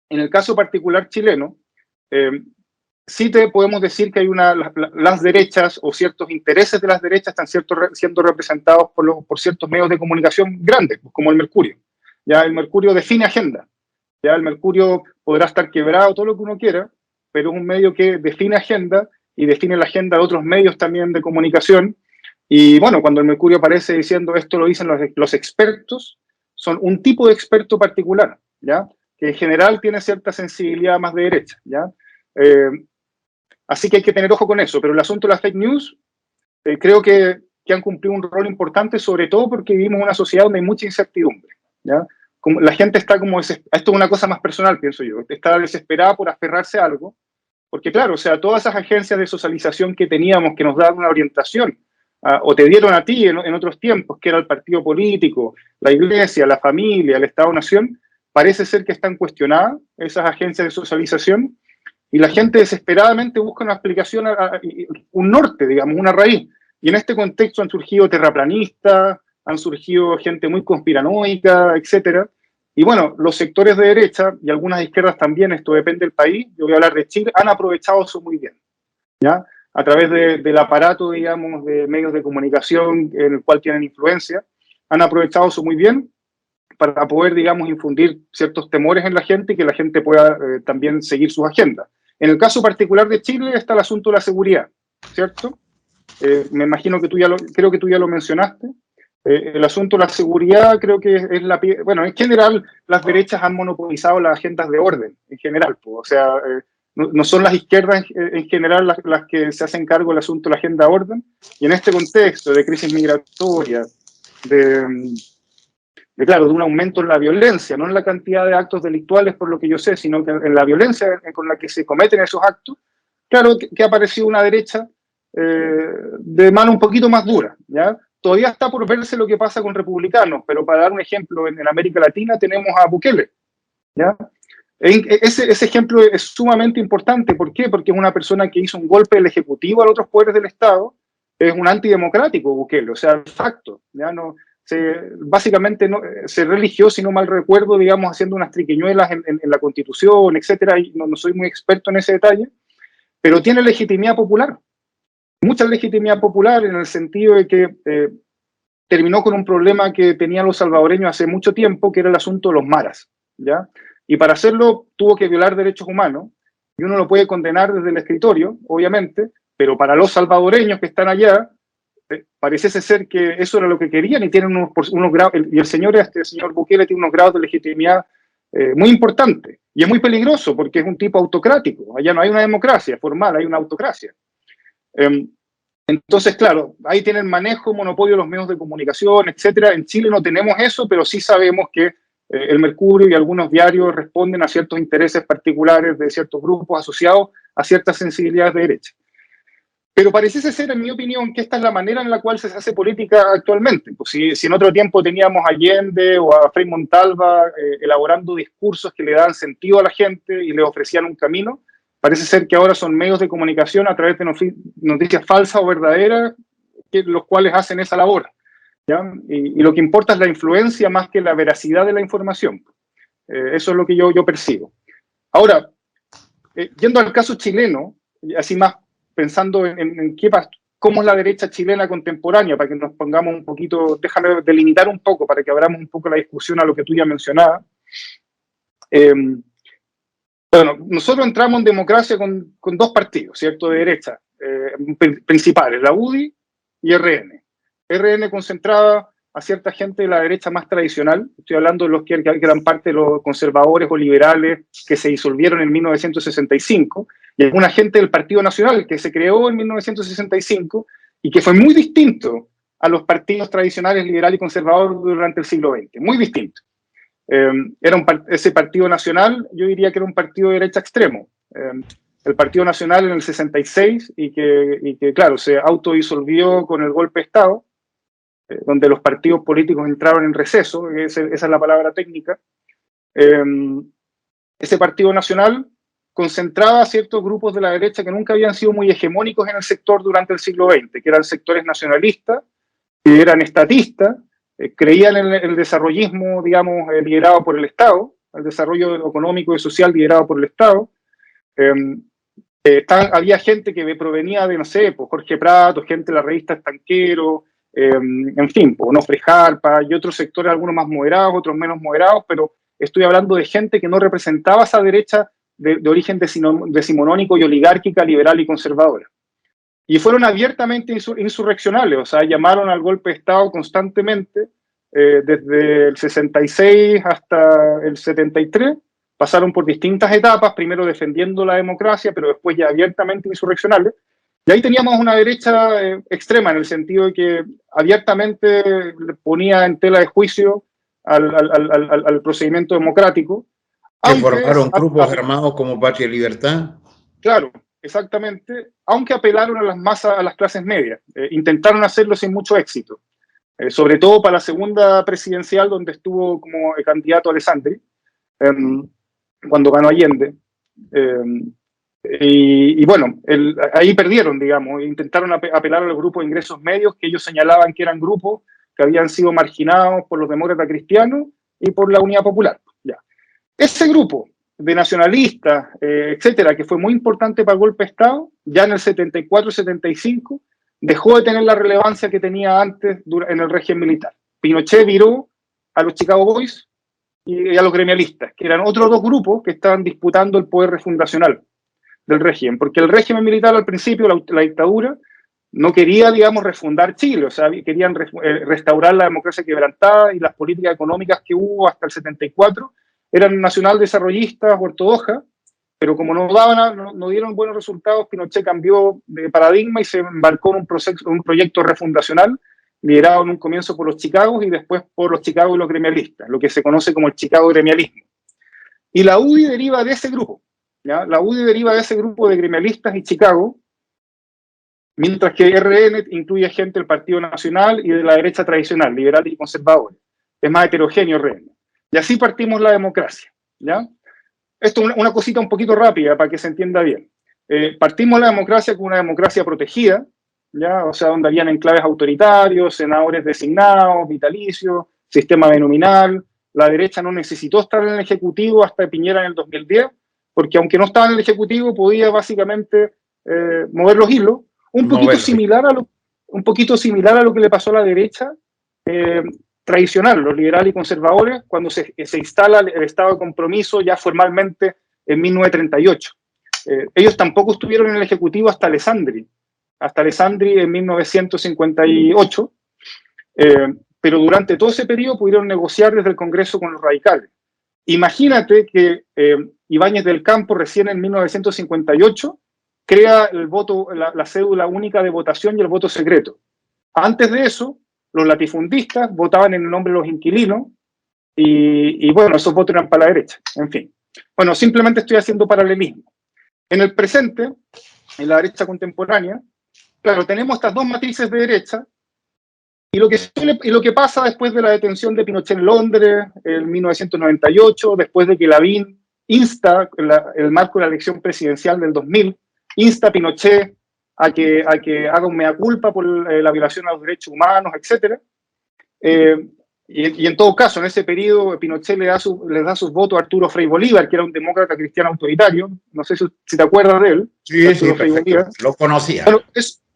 en el caso particular chileno, sí te podemos decir que hay las derechas o ciertos intereses de las derechas están siendo representados por ciertos medios de comunicación grandes, como el Mercurio. Ya el Mercurio define agenda. Ya el Mercurio podrá estar quebrado, todo lo que uno quiera, pero es un medio que define agenda y define la agenda de otros medios también de comunicación. Y bueno, cuando el Mercurio aparece diciendo esto lo dicen los expertos, son un tipo de experto particular, ¿ya? Que en general tiene cierta sensibilidad más de derecha, ¿ya? Así que hay que tener ojo con eso, pero el asunto de las fake news creo que han cumplido un rol importante, sobre todo porque vivimos en una sociedad donde hay mucha incertidumbre, ¿ya? Como la gente está como esto es una cosa más personal, pienso yo, está desesperada por aferrarse a algo, porque claro, o sea, todas esas agencias de socialización que teníamos, que nos daban una orientación, o te dieron a ti en otros tiempos, que era el partido político, la iglesia, la familia, el Estado-Nación, parece ser que están cuestionadas esas agencias de socialización, y la gente desesperadamente busca una explicación, un norte, digamos, una raíz. Y en este contexto han surgido terraplanistas, han surgido gente muy conspiranoica, etcétera. Y bueno, los sectores de derecha y algunas izquierdas también, esto depende del país, yo voy a hablar de Chile, han aprovechado eso muy bien, ¿ya? A través del aparato, digamos, de medios de comunicación en el cual tienen influencia, han aprovechado eso muy bien para poder, digamos, infundir ciertos temores en la gente y que la gente pueda también seguir sus agendas. En el caso particular de Chile está el asunto de la seguridad, ¿cierto? Me imagino que creo que tú ya lo mencionaste. El asunto de la seguridad creo que es bueno, en general las derechas han monopolizado las agendas de orden, en general, pues, o sea, no son las izquierdas en general las que se hacen cargo del asunto de la agenda de orden, y en este contexto de crisis migratoria, claro, de un aumento en la violencia, no en la cantidad de actos delictuales por lo que yo sé, sino que en la violencia con la que se cometen esos actos, claro que ha aparecido una derecha de mano un poquito más dura, ¿ya? Todavía está por verse lo que pasa con republicanos, pero para dar un ejemplo, en América Latina tenemos a Bukele, ¿ya? Ese ejemplo es sumamente importante. ¿Por qué? Porque es una persona que hizo un golpe del Ejecutivo a los otros poderes del Estado, es un antidemocrático Bukele, o sea, de facto, ¿ya? Básicamente se religió, si no mal recuerdo, digamos, haciendo unas triquiñuelas en la Constitución, etcétera, y no soy muy experto en ese detalle, pero tiene legitimidad popular. Mucha legitimidad popular en el sentido de que terminó con un problema que tenían los salvadoreños hace mucho tiempo, que era el asunto de los maras, ¿ya? Y para hacerlo tuvo que violar derechos humanos, y uno lo puede condenar desde el escritorio, obviamente, pero para los salvadoreños que están allá, pareciese ser que eso era lo que querían y tienen unos grados, y el señor Bukele tiene unos grados de legitimidad muy importantes, y es muy peligroso porque es un tipo autocrático, allá no hay una democracia formal, hay una autocracia. Entonces, claro, ahí tienen manejo, monopolio de los medios de comunicación, etcétera. En Chile no tenemos eso, pero sí sabemos que el Mercurio y algunos diarios responden a ciertos intereses particulares de ciertos grupos asociados a ciertas sensibilidades de derecha. Pero pareciese ser, en mi opinión, que esta es la manera en la cual se hace política actualmente. Pues si en otro tiempo teníamos a Allende o a Frei Montalva elaborando discursos que le daban sentido a la gente y le ofrecían un camino, parece ser que ahora son medios de comunicación a través de noticias falsas o verdaderas los cuales hacen esa labor, ¿ya? Y lo que importa es la influencia más que la veracidad de la información. Eso es lo que yo percibo. Ahora, yendo al caso chileno, así más pensando en cómo es la derecha chilena contemporánea, para que nos pongamos un poquito, déjame delimitar un poco, para que abramos un poco la discusión a lo que tú ya mencionabas. Bueno, nosotros entramos en democracia con dos partidos, ¿cierto?, de derecha, principales, la UDI y RN. RN concentraba a cierta gente de la derecha más tradicional, estoy hablando de los que eran parte de los conservadores o liberales que se disolvieron en 1965, y alguna gente del Partido Nacional que se creó en 1965 y que fue muy distinto a los partidos tradicionales liberal y conservador durante el siglo XX, muy distinto. Ese Partido Nacional, yo diría que era un partido de derecha extremo. El Partido Nacional en el 66 y que claro, se autodisolvió con el golpe de Estado, donde los partidos políticos entraron en receso, esa es la palabra técnica. Ese Partido Nacional concentraba a ciertos grupos de la derecha que nunca habían sido muy hegemónicos en el sector durante el siglo XX, que eran sectores nacionalistas, que eran estatistas, creían en el desarrollismo, digamos, liderado por el Estado, el desarrollo económico y social liderado por el Estado. Había gente que provenía de, no sé, pues Jorge Prato, gente de la revista Estanquero, en fin, pues Onofre Jarpa y otros sectores, algunos más moderados, otros menos moderados, pero estoy hablando de gente que no representaba esa derecha de origen decimonónico y oligárquica, liberal y conservadora. Y fueron abiertamente insurreccionales, o sea, llamaron al golpe de Estado constantemente, desde el 66 hasta el 73, pasaron por distintas etapas, primero defendiendo la democracia, pero después ya abiertamente insurreccionales. Y ahí teníamos una derecha extrema, en el sentido de que abiertamente ponía en tela de juicio al procedimiento democrático. Que formaron grupos armados como Patria y Libertad. Claro, exactamente, aunque apelaron a las masas, a las clases medias. Intentaron hacerlo sin mucho éxito, sobre todo para la segunda presidencial, donde estuvo como candidato Alessandri, cuando ganó Allende. Y bueno, ahí perdieron, digamos, intentaron apelar a los grupos de ingresos medios que ellos señalaban que eran grupos que habían sido marginados por los demócratas cristianos y por la Unidad Popular. Ya. Ese grupo de nacionalistas, etcétera, que fue muy importante para el golpe de Estado, ya en el 74-75, dejó de tener la relevancia que tenía antes en el régimen militar. Pinochet viró a los Chicago Boys y a los gremialistas, que eran otros dos grupos que estaban disputando el poder refundacional del régimen, porque el régimen militar al principio, la dictadura, no quería, digamos, refundar Chile, o sea, querían restaurar la democracia quebrantada y las políticas económicas que hubo hasta el 74 eran nacional desarrollistas, ortodoxas, pero como no dieron buenos resultados, Pinochet cambió de paradigma y se embarcó en un proyecto refundacional liderado en un comienzo por los Chicagos y después por los Chicagos y los gremialistas, lo que se conoce como el Chicago gremialismo. Y la UDI deriva de ese grupo, ¿ya? La UDI deriva de ese grupo de gremialistas y Chicago, mientras que RN incluye gente del Partido Nacional y de la derecha tradicional, liberales y conservadores. Es más heterogéneo RN. Y así partimos la democracia, ¿ya? Esto es una cosita un poquito rápida para que se entienda bien. Partimos la democracia con una democracia protegida, ¿ya? O sea, donde habían enclaves autoritarios, senadores designados, vitalicios, sistema binominal. La derecha no necesitó estar en el Ejecutivo hasta Piñera en el 2010, porque aunque no estaba en el Ejecutivo, podía básicamente mover los hilos, un poquito similar a lo que le pasó a la derecha tradicional, los liberales y conservadores, cuando se instala el estado de compromiso ya formalmente en 1938. Ellos tampoco estuvieron en el Ejecutivo hasta Alessandri en 1958, pero durante todo ese periodo pudieron negociar desde el Congreso con los radicales. Imagínate que Ibáñez del Campo recién en 1958 crea el voto, la cédula única de votación y el voto secreto. Antes de eso, los latifundistas votaban en el nombre de los inquilinos y bueno, esos votos eran para la derecha, en fin. Bueno, simplemente estoy haciendo paralelismo. En el presente, en la derecha contemporánea, claro, tenemos estas dos matrices de derecha y lo que pasa después de la detención de Pinochet en Londres en 1998, después de que Lavín insta, el marco de la elección presidencial del 2000, insta a Pinochet a que haga un mea culpa por la violación a los derechos humanos, etc. Y en todo caso, en ese periodo, Pinochet le da sus votos a Arturo Frei Bolívar, que era un demócrata cristiano autoritario. No sé si te acuerdas de él. Sí, perfecto. Lo conocía. Bueno,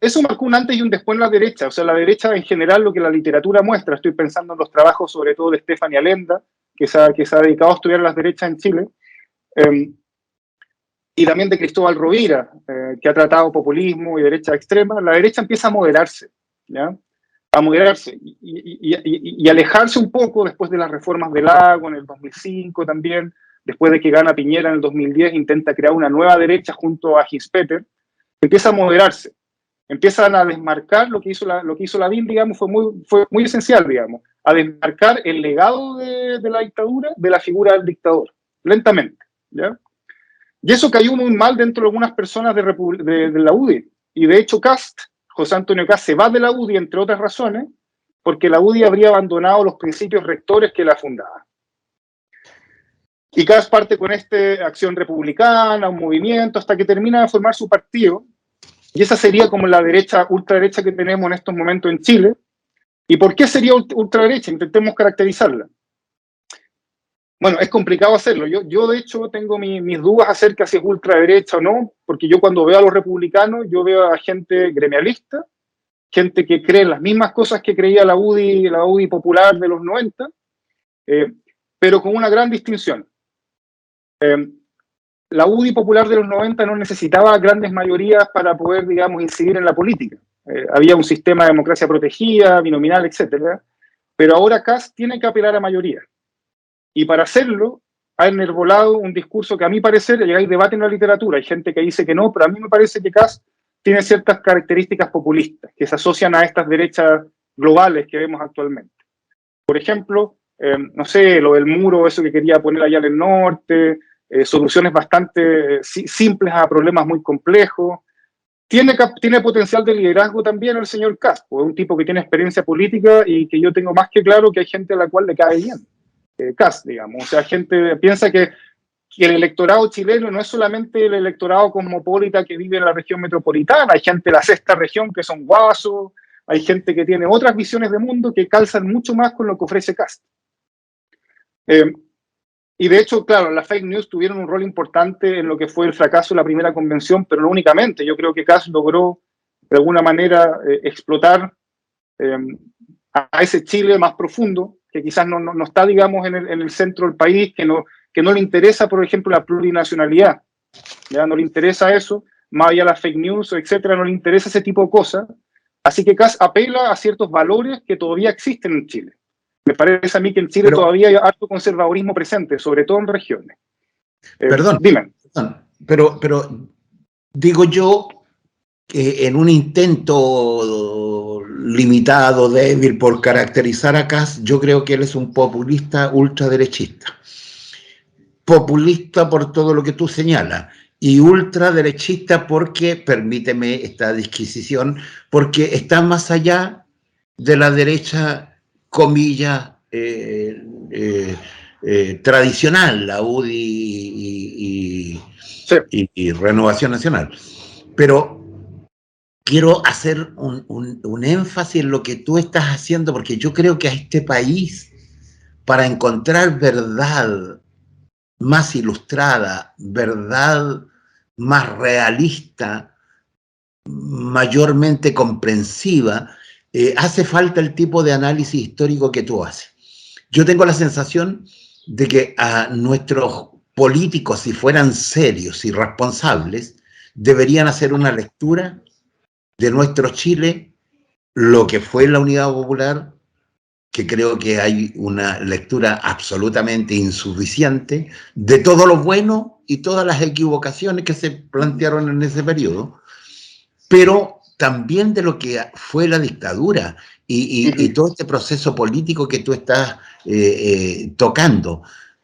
eso marcó un antes y un después en la derecha. O sea, la derecha en general, lo que la literatura muestra, estoy pensando en los trabajos sobre todo de Stephanie Allenda, que se ha dedicado a estudiar las derechas en Chile, y también de Cristóbal Rovira, que ha tratado populismo y derecha extrema. La derecha empieza a moderarse, ¿ya? A moderarse y alejarse un poco después de las reformas del Lago en el 2005 también, después de que gana Piñera en el 2010, intenta crear una nueva derecha junto a Gispeter, empieza a moderarse, empiezan a desmarcar lo que hizo Lavín, digamos, fue muy esencial, digamos, a desmarcar el legado de la dictadura de la figura del dictador, lentamente, ¿ya? Y eso cayó muy mal dentro de algunas personas de la UDI, y de hecho José Antonio Kast se va de la UDI, entre otras razones, porque la UDI habría abandonado los principios rectores que la fundaban. Y Kast parte con esta acción republicana, un movimiento, hasta que termina de formar su partido, y esa sería como la derecha, ultraderecha que tenemos en estos momentos en Chile. ¿Y por qué sería ultraderecha? Intentemos caracterizarla. Bueno, es complicado hacerlo. Yo de hecho, tengo mis dudas acerca si es ultraderecha o no, porque yo cuando veo a los republicanos, yo veo a gente gremialista, gente que cree en las mismas cosas que creía la UDI popular de los 90, pero con una gran distinción. La UDI popular de los 90 no necesitaba grandes mayorías para poder, digamos, incidir en la política. Había un sistema de democracia protegida, binominal, etc. Pero ahora Kast tiene que apelar a mayoría. Y para hacerlo, ha enarbolado un discurso que a mi parecer, hay debate en la literatura, hay gente que dice que no, pero a mí me parece que Kast tiene ciertas características populistas que se asocian a estas derechas globales que vemos actualmente. Por ejemplo, no sé, lo del muro, eso que quería poner allá en el norte, soluciones bastante simples a problemas muy complejos. Tiene potencial de liderazgo también el señor Kast, es un tipo que tiene experiencia política y que yo tengo más que claro que hay gente a la cual le cae bien Kast, digamos. O sea, gente piensa que que el electorado chileno no es solamente el electorado cosmopolita que vive en la región metropolitana, hay gente de la sexta región que son guasos, hay gente que tiene otras visiones de mundo que calzan mucho más con lo que ofrece Kast. Y de hecho, claro, las fake news tuvieron un rol importante en lo que fue el fracaso de la primera convención, pero no únicamente. Yo creo que Kast logró, de alguna manera, explotar a ese Chile más profundo, que quizás no está, digamos, en el centro del país, que no le interesa, por ejemplo, la plurinacionalidad. ¿Ya? No le interesa eso, más allá de las fake news, etcétera, no le interesa ese tipo de cosas. Así que Kast apela a ciertos valores que todavía existen en Chile. Me parece a mí que en Chile todavía hay harto conservadurismo presente, sobre todo en regiones. Dime. Perdón, pero digo yo que en un intento limitado, débil, por caracterizar a Kast, yo creo que él es un populista ultraderechista. Populista por todo lo que tú señalas, y ultraderechista porque, permíteme esta disquisición, porque está más allá de la derecha, comillas, tradicional, la UDI y Renovación Nacional. Pero quiero hacer un énfasis en lo que tú estás haciendo, porque yo creo que a este país, para encontrar verdad más ilustrada, verdad más realista, mayormente comprensiva, hace falta el tipo de análisis histórico que tú haces. Yo tengo la sensación de que a nuestros políticos, si fueran serios y responsables, deberían hacer una lectura de nuestro Chile, lo que fue la Unidad Popular, que creo que hay una lectura absolutamente insuficiente de todo lo bueno y todas las equivocaciones que se plantearon en ese periodo, pero también de lo que fue la dictadura y todo este proceso político que tú estás tocando.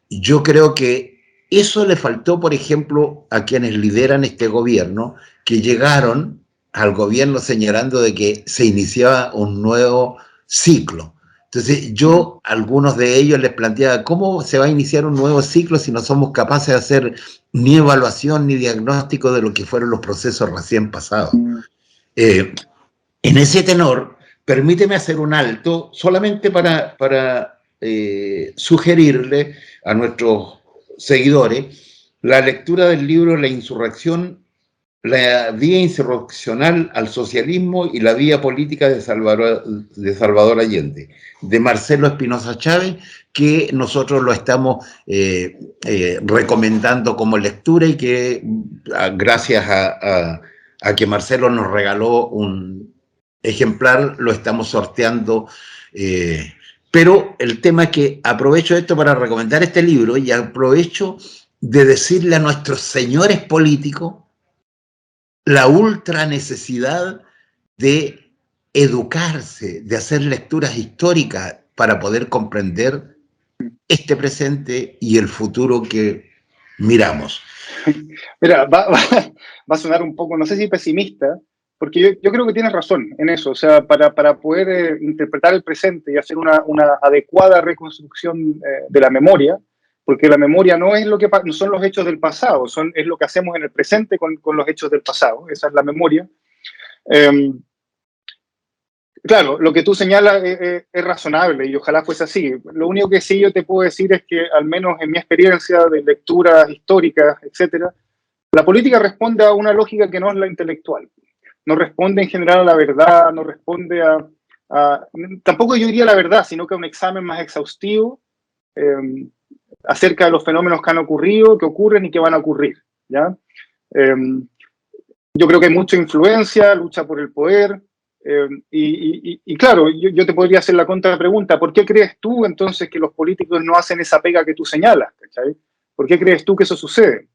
Yo creo que eso le faltó, por ejemplo, a quienes lideran este gobierno, que llegaron al gobierno señalando de que se iniciaba un nuevo ciclo. Entonces yo a algunos de ellos les planteaba, ¿cómo se va a iniciar un nuevo ciclo si no somos capaces de hacer ni evaluación ni diagnóstico de lo que fueron los procesos recién pasados? En ese tenor, permíteme hacer un alto solamente para sugerirle a nuestros seguidores la lectura del libro La insurrección, la vía insurreccional al socialismo y la vía política de Salvador Allende, de Marcelo Espinosa Chávez, que nosotros lo estamos recomendando como lectura y que gracias a que Marcelo nos regaló un ejemplar, lo estamos sorteando. Pero el tema es que aprovecho esto para recomendar este libro y aprovecho de decirle a nuestros señores políticos la ultra necesidad de educarse, de hacer lecturas históricas para poder comprender este presente y el futuro que miramos. Mira, va a sonar un poco, no sé si pesimista, porque yo creo que tienes razón en eso. O sea, para poder interpretar el presente y hacer una adecuada reconstrucción de la memoria, porque la memoria no es no son los hechos del pasado, es lo que hacemos en el presente con los hechos del pasado. Esa es la memoria. Claro, lo que tú señalas es razonable y ojalá fuese así. Lo único que sí yo te puedo decir es que, al menos en mi experiencia de lecturas históricas, etcétera, la política responde a una lógica que no es la intelectual. No responde en general a la verdad, no responde tampoco yo diría la verdad, sino que a un examen más exhaustivo acerca de los fenómenos que han ocurrido, que ocurren y que van a ocurrir, ¿ya? Yo creo que hay mucha influencia, lucha por el poder, y claro, yo te podría hacer la contrapregunta: ¿por qué crees tú entonces que los políticos no hacen esa pega que tú señalas? ¿Cachai? ¿Por qué crees tú que eso sucede?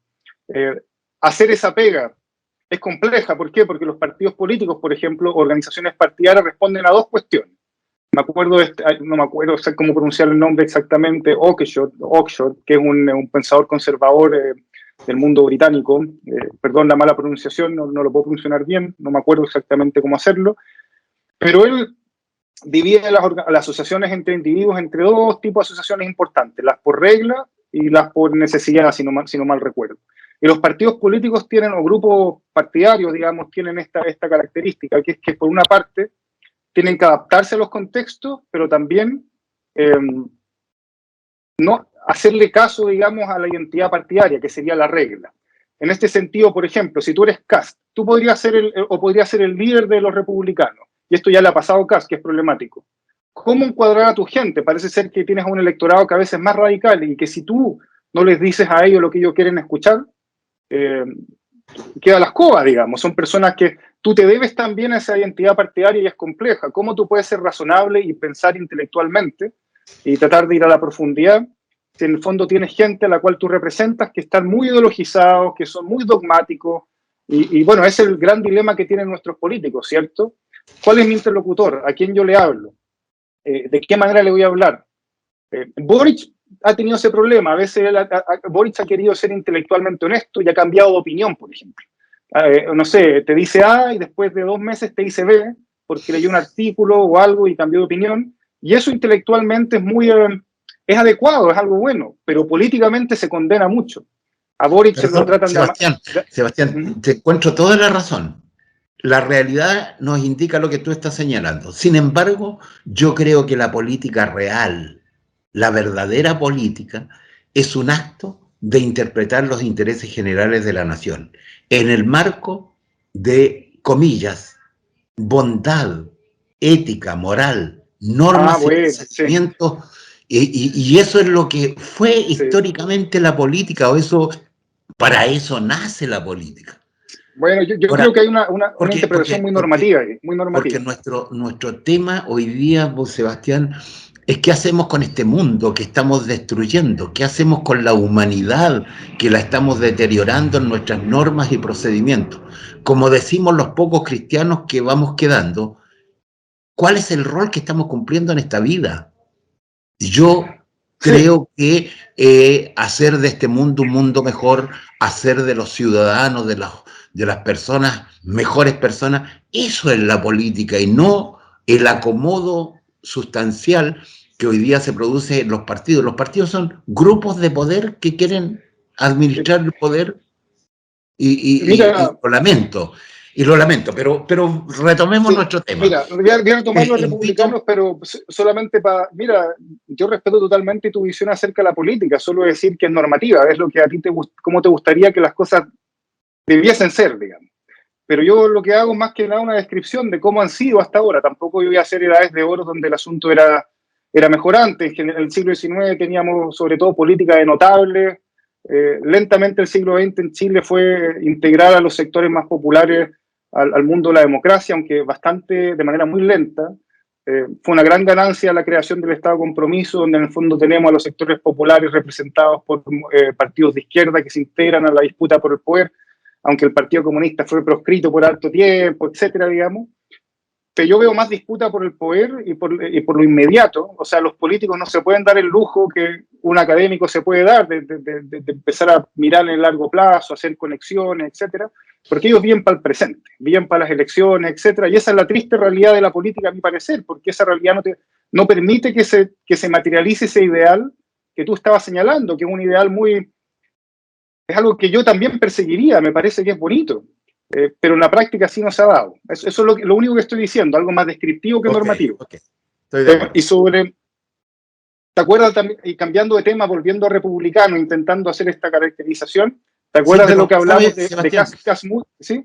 Hacer esa pega es compleja. ¿Por qué? Porque los partidos políticos, por ejemplo, organizaciones partidarias, responden a dos cuestiones. No me acuerdo cómo pronunciar el nombre exactamente, Oakeshott, que es un pensador conservador del mundo británico. Perdón la mala pronunciación, no lo puedo pronunciar bien, no me acuerdo exactamente cómo hacerlo, pero él divide las asociaciones entre individuos entre dos tipos de asociaciones importantes: las por regla y las por necesidad, si no mal recuerdo. Y los partidos políticos tienen, o grupos partidarios, digamos, tienen esta característica, que es que por una parte tienen que adaptarse a los contextos, pero también no hacerle caso, digamos, a la identidad partidaria, que sería la regla. En este sentido, por ejemplo, si tú eres Kast, tú podrías ser el líder de los republicanos, y esto ya le ha pasado a Kast, que es problemático. ¿Cómo encuadrar a tu gente? Parece ser que tienes a un electorado que a veces es más radical y que si tú no les dices a ellos lo que ellos quieren escuchar, queda la escoba, digamos. Son personas que tú te debes también a esa identidad partidaria y es compleja. ¿Cómo tú puedes ser razonable y pensar intelectualmente y tratar de ir a la profundidad si en el fondo tienes gente a la cual tú representas que están muy ideologizados, que son muy dogmáticos? Y bueno, ese es el gran dilema que tienen nuestros políticos, ¿cierto? ¿Cuál es mi interlocutor? ¿A quién yo le hablo? ¿De qué manera le voy a hablar? Boric ha tenido ese problema. A veces Boric ha querido ser intelectualmente honesto y ha cambiado de opinión, por ejemplo. No sé, te dice A y después de 2 meses te dice B porque leyó un artículo o algo y cambió de opinión. Y eso intelectualmente es adecuado, es algo bueno, pero políticamente se condena mucho. A Boric se lo tratan Sebastián, te encuentro toda la razón. La realidad nos indica lo que tú estás señalando. Sin embargo, yo creo que la política real, la verdadera política, es un acto de interpretar los intereses generales de la nación en el marco de, comillas, bondad, ética, moral, normas y procedimientos. Y eso es lo que fue históricamente la política, o eso, para eso nace la política. Bueno, yo creo que hay una interpretación muy normativa. Porque nuestro tema hoy día, Sebastián, es qué hacemos con este mundo que estamos destruyendo, qué hacemos con la humanidad que la estamos deteriorando en nuestras normas y procedimientos. Como decimos los pocos cristianos que vamos quedando, ¿cuál es el rol que estamos cumpliendo en esta vida? Yo creo que hacer de este mundo un mundo mejor, hacer de los ciudadanos, de las personas, mejores personas, eso es la política y no el acomodo sustancial que hoy día se produce en los partidos. Los partidos son grupos de poder que quieren administrar el poder y lo lamento, pero retomemos nuestro tema. Mira, voy a retomar los republicanos, pero solamente mira, yo respeto totalmente tu visión acerca de la política, solo decir que es normativa, es lo que a ti cómo te gustaría que las cosas debiesen ser, digamos. Pero yo lo que hago es más que nada una descripción de cómo han sido hasta ahora. Tampoco yo voy a hacer edades de oro donde el asunto era mejor antes. En el siglo XIX teníamos sobre todo política de notables. Lentamente el siglo XX en Chile fue integrar a los sectores más populares al mundo de la democracia, aunque de manera muy lenta. Fue una gran ganancia la creación del Estado de Compromiso, donde en el fondo tenemos a los sectores populares representados por partidos de izquierda que se integran a la disputa por el poder, aunque el Partido Comunista fue proscrito por harto tiempo, etcétera, digamos. Pero yo veo más disputa por el poder y por lo inmediato. O sea, los políticos no se pueden dar el lujo que un académico se puede dar de empezar a mirar en el largo plazo, hacer conexiones, etcétera, porque ellos viven para el presente, viven para las elecciones, etcétera, y esa es la triste realidad de la política, a mi parecer, porque esa realidad no permite que se materialice ese ideal que tú estabas señalando, que es un ideal es algo que yo también perseguiría, me parece que es bonito, pero en la práctica sí no se ha dado. Eso es lo único que estoy diciendo, algo más descriptivo que normativo. Estoy de acuerdo. Y ¿te acuerdas también, y cambiando de tema, volviendo a republicano, intentando hacer esta caracterización, ¿te acuerdas de lo que hablamos de Casmut? ¿Sí?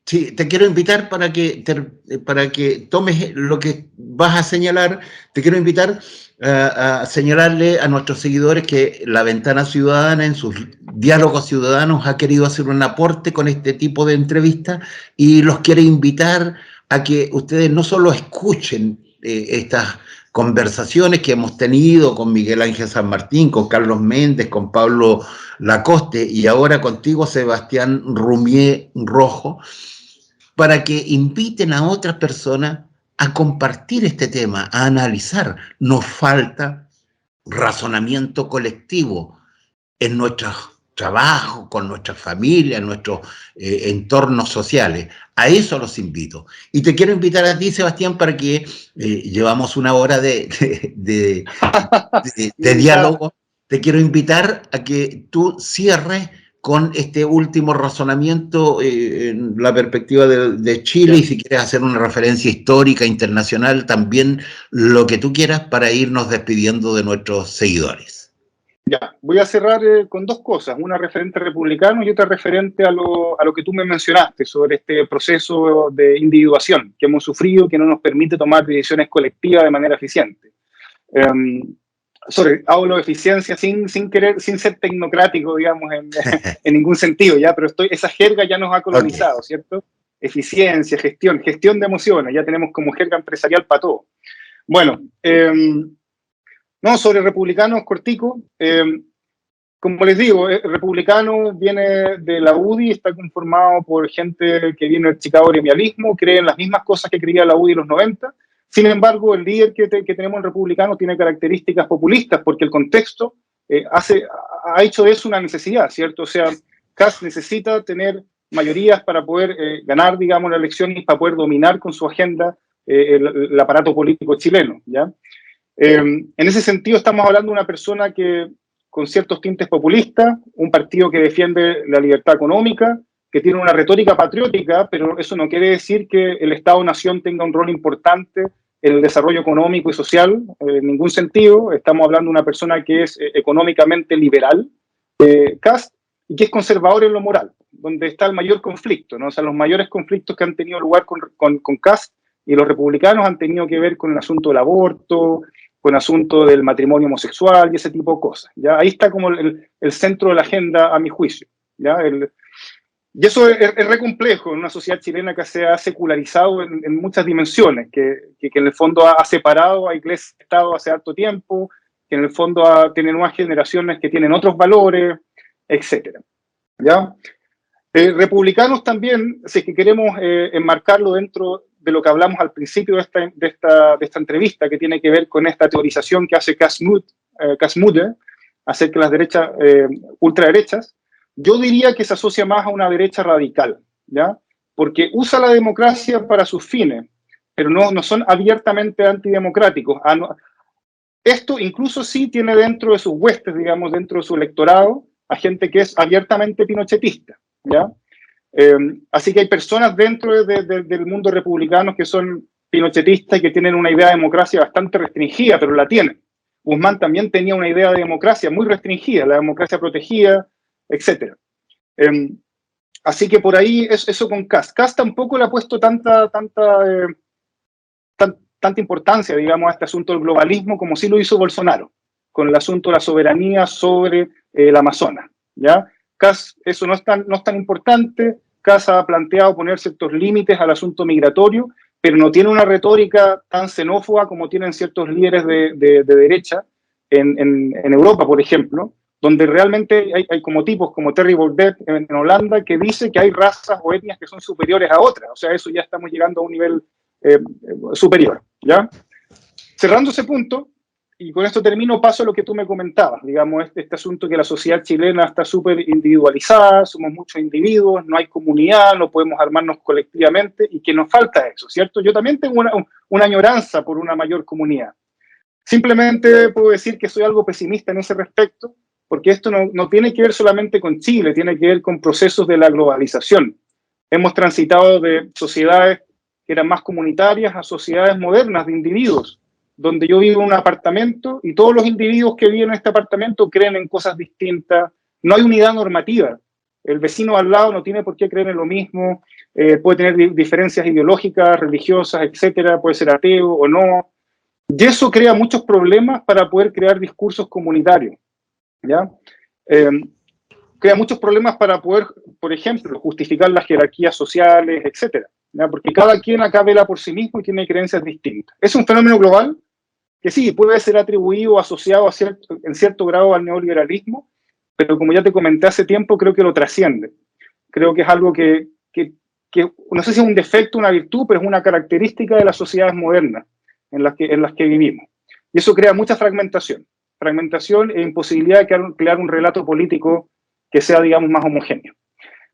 Sí, te quiero invitar para que tomes lo que vas a señalar. Te quiero invitar a señalarle a nuestros seguidores que La Ventana Ciudadana en sus diálogos ciudadanos ha querido hacer un aporte con este tipo de entrevistas y los quiere invitar a que ustedes no solo escuchen estas conversaciones que hemos tenido con Miguel Ángel San Martín, con Carlos Méndez, con Pablo Lacoste y ahora contigo, Sebastián Rumier Rojo, para que inviten a otras personas a compartir este tema, a analizar. Nos falta razonamiento colectivo en nuestros trabajos, con nuestras familias, en nuestros entornos sociales. A eso los invito. Y te quiero invitar a ti, Sebastián, para que llevamos 1 hora de diálogo te quiero invitar a que tú cierres con este último razonamiento en la perspectiva de Chile, y si quieres hacer una referencia histórica, internacional, también lo que tú quieras para irnos despidiendo de nuestros seguidores. Ya, voy a cerrar con dos cosas, una referente republicano y otra referente a lo que tú me mencionaste sobre este proceso de individuación que hemos sufrido, que no nos permite tomar decisiones colectivas de manera eficiente. Hablo de eficiencia sin ser tecnocrático, digamos, en ningún sentido, ¿ya? Pero esa jerga ya nos ha colonizado, okay, ¿cierto? Eficiencia, gestión de emociones, ya tenemos como jerga empresarial para todo. Bueno, no, sobre republicanos, cortico, como les digo, el republicano viene de la UDI, está conformado por gente que viene del Chicago gremialismo, cree en las mismas cosas que creía la UDI en los 90. Sin embargo, el líder que tenemos en republicano tiene características populistas, porque el contexto ha hecho de eso una necesidad, ¿cierto? O sea, Kast necesita tener mayorías para poder ganar, digamos, la elección y para poder dominar con su agenda el aparato político chileno, ¿ya? En ese sentido, estamos hablando de una persona que, con ciertos tintes populistas, un partido que defiende la libertad económica, que tiene una retórica patriótica, pero eso no quiere decir que el Estado-Nación tenga un rol importante en el desarrollo económico y social, en ningún sentido. Estamos hablando de una persona que es económicamente liberal, Kast, y que es conservador en lo moral, donde está el mayor conflicto, ¿no? O sea, los mayores conflictos que han tenido lugar con Kast y los republicanos han tenido que ver con el asunto del aborto, con el asunto del matrimonio homosexual y ese tipo de cosas, ¿ya? Ahí está como el centro de la agenda, a mi juicio, ¿ya? Y eso es re complejo en una sociedad chilena que se ha secularizado en muchas dimensiones, que en el fondo ha separado a Iglesia y Estado hace harto tiempo, que en el fondo tiene nuevas generaciones que tienen otros valores, etc. ¿Ya? Republicanos también, si es que queremos enmarcarlo dentro de lo que hablamos al principio de esta entrevista, que tiene que ver con esta teorización que hace Kast-Moody acerca de las derechas, ultraderechas, yo diría que se asocia más a una derecha radical, ¿ya? Porque usa la democracia para sus fines, pero no son abiertamente antidemocráticos. Esto incluso sí tiene dentro de sus huestes, digamos, dentro de su electorado, a gente que es abiertamente pinochetista, ¿ya? Así que hay personas dentro del mundo republicano que son pinochetistas y que tienen una idea de democracia bastante restringida, pero la tienen. Guzmán también tenía una idea de democracia muy restringida, la democracia protegida, etc. Así que por ahí eso con Kast. Kast tampoco le ha puesto tanta importancia, digamos, a este asunto del globalismo como sí lo hizo Bolsonaro, con el asunto de la soberanía sobre el Amazonas, ¿ya? Kast, eso no es tan importante. Kast ha planteado poner ciertos límites al asunto migratorio, pero no tiene una retórica tan xenófoba como tienen ciertos líderes de derecha en Europa, por ejemplo, donde realmente hay como tipos como Thierry Baudet en Holanda, que dice que hay razas o etnias que son superiores a otras. O sea, eso ya estamos llegando a un nivel superior, ¿ya? Cerrando ese punto, y con esto termino, paso a lo que tú me comentabas, digamos, este asunto que la sociedad chilena está súper individualizada, somos muchos individuos, no hay comunidad, no podemos armarnos colectivamente, y que nos falta eso, ¿cierto? Yo también tengo una añoranza por una mayor comunidad. Simplemente puedo decir que soy algo pesimista en ese respecto, porque esto no tiene que ver solamente con Chile, tiene que ver con procesos de la globalización. Hemos transitado de sociedades que eran más comunitarias a sociedades modernas de individuos, donde yo vivo en un apartamento y todos los individuos que viven en este apartamento creen en cosas distintas, no hay unidad normativa. El vecino al lado no tiene por qué creer en lo mismo, puede tener diferencias ideológicas, religiosas, etcétera, puede ser ateo o no. Y eso crea muchos problemas para poder crear discursos comunitarios, ¿ya? Crea muchos problemas para poder, por ejemplo, justificar las jerarquías sociales, etcétera, ¿ya? Porque cada quien acá vela por sí mismo y tiene creencias distintas. Es un fenómeno global que sí, puede ser atribuido o asociado en cierto grado al neoliberalismo, pero como ya te comenté hace tiempo, creo que lo trasciende. Creo que es algo que no sé si es un defecto, una virtud, pero es una característica de las sociedades modernas en las que vivimos. Y eso crea mucha fragmentación e imposibilidad de crear un relato político que sea, digamos, más homogéneo.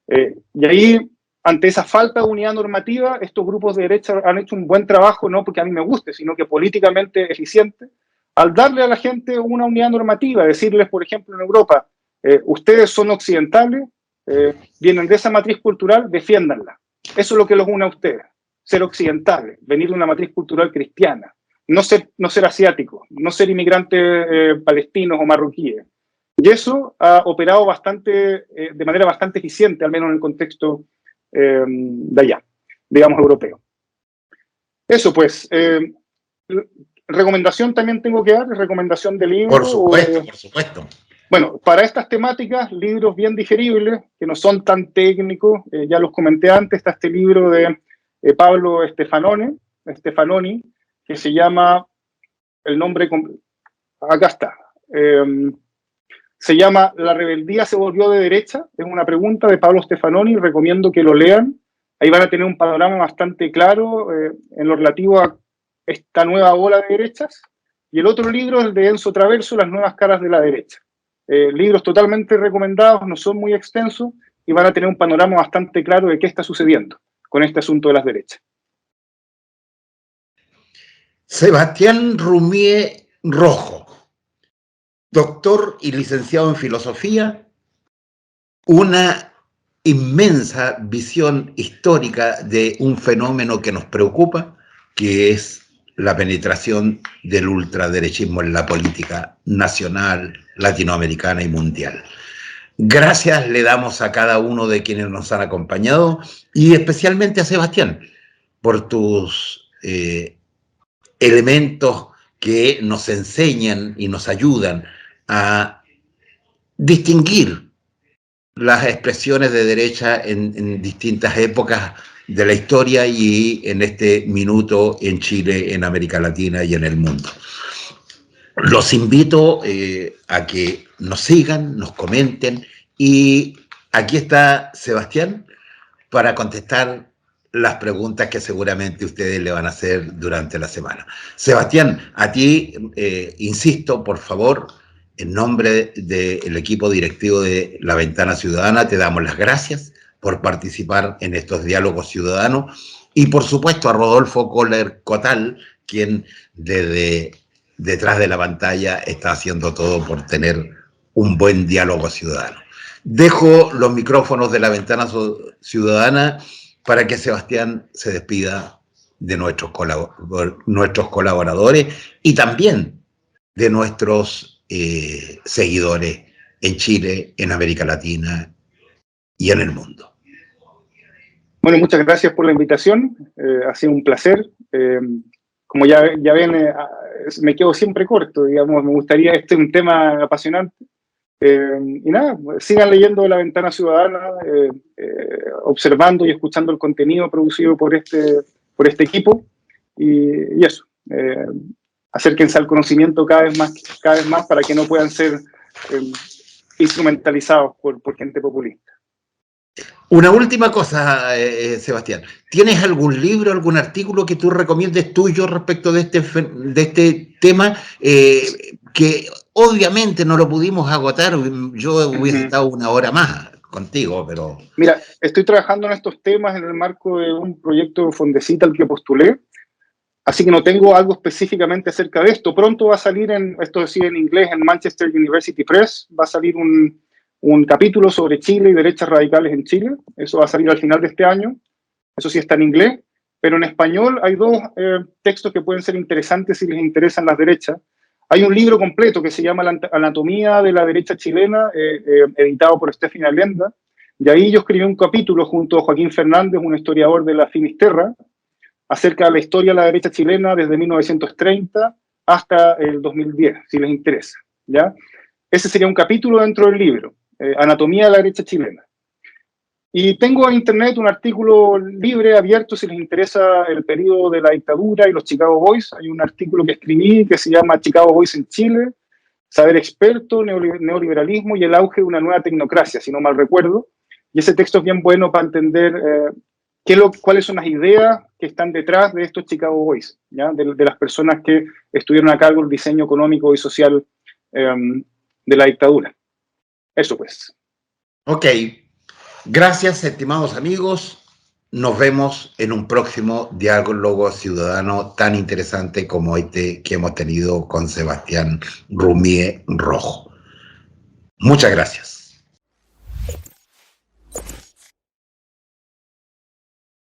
Y ahí, ante esa falta de unidad normativa, estos grupos de derecha han hecho un buen trabajo, no porque a mí me guste, sino que políticamente eficiente, al darle a la gente una unidad normativa, decirles, por ejemplo, en Europa, ustedes son occidentales, vienen de esa matriz cultural, defiéndanla. Eso es lo que los une a ustedes, ser occidentales, venir de una matriz cultural cristiana, no ser asiáticos, no ser inmigrantes palestinos o marroquíes. Y eso ha operado de manera bastante eficiente, al menos en el contexto de allá, digamos, europeo. Eso pues, recomendación también tengo que dar, recomendación de libro. Por supuesto, por supuesto. Bueno, para estas temáticas, libros bien digeribles, que no son tan técnicos, ya los comenté antes, está este libro de Pablo Stefanoni, que se llama, el nombre, acá está, se llama ¿La rebeldía se volvió de derecha? Es una pregunta de Pablo Stefanoni, recomiendo que lo lean, ahí van a tener un panorama bastante claro en lo relativo a esta nueva ola de derechas, y el otro libro es el de Enzo Traverso, Las nuevas caras de la derecha. Libros totalmente recomendados, no son muy extensos y van a tener un panorama bastante claro de qué está sucediendo con este asunto de las derechas. Sebastián Rumié Rojo, doctor y licenciado en filosofía, una inmensa visión histórica de un fenómeno que nos preocupa, que es la penetración del ultraderechismo en la política nacional, latinoamericana y mundial. Gracias le damos a cada uno de quienes nos han acompañado y especialmente a Sebastián por tus elementos que nos enseñan y nos ayudan a distinguir las expresiones de derecha en distintas épocas de la historia y en este minuto en Chile, en América Latina y en el mundo. Los invito a que nos sigan, nos comenten y aquí está Sebastián para contestar las preguntas que seguramente ustedes le van a hacer durante la semana. Sebastián, a ti, insisto, por favor, en nombre del equipo directivo de La Ventana Ciudadana, te damos las gracias por participar en estos diálogos ciudadanos y, por supuesto, a Rodolfo Kohler Cotal, quien desde detrás de la pantalla está haciendo todo por tener un buen diálogo ciudadano. Dejo los micrófonos de La Ventana Ciudadana para que Sebastián se despida de nuestros colaboradores y también de nuestros seguidores en Chile, en América Latina y en el mundo. Bueno, muchas gracias por la invitación, ha sido un placer. Como ya ven, me quedo siempre corto, digamos, me gustaría, este es un tema apasionante. Y nada, sigan leyendo La Ventana Ciudadana, observando y escuchando el contenido producido por este equipo, y eso, acérquense al conocimiento cada vez más para que no puedan ser instrumentalizados por gente populista. Una última cosa, Sebastián. ¿Tienes algún libro, algún artículo que tú recomiendes tuyo respecto de este tema? Que obviamente no lo pudimos agotar. Yo hubiese estado una hora más contigo, pero... Mira, estoy trabajando en estos temas en el marco de un proyecto Fondecita al que postulé, así que no tengo algo específicamente acerca de esto. Pronto va a salir, esto sí en inglés, en Manchester University Press, va a salir un capítulo sobre Chile y derechas radicales en Chile. Eso va a salir al final de este año. Eso sí está en inglés, pero en español hay dos textos que pueden ser interesantes si les interesan las derechas. Hay un libro completo que se llama La anatomía de la derecha chilena, editado por Steffi Allenda, y ahí yo escribí un capítulo junto a Joaquín Fernández, un historiador de la Finisterra, acerca de la historia de la derecha chilena desde 1930 hasta el 2010, si les interesa, ¿ya? Ese sería un capítulo dentro del libro, Anatomía de la derecha chilena. Y tengo en internet un artículo libre, abierto, si les interesa el periodo de la dictadura y los Chicago Boys. Hay un artículo que escribí que se llama Chicago Boys en Chile, Saber Experto, Neoliberalismo y el auge de una nueva tecnocracia, si no mal recuerdo. Y ese texto es bien bueno para entender cuáles son las ideas que están detrás de estos Chicago Boys, ¿ya? De las personas que estuvieron a cargo del diseño económico y social de la dictadura. Eso pues. Ok. Gracias, estimados amigos. nos vemos en un próximo diálogo ciudadano tan interesante como este que hemos tenido con Sebastián Rumié Rojo. Muchas gracias.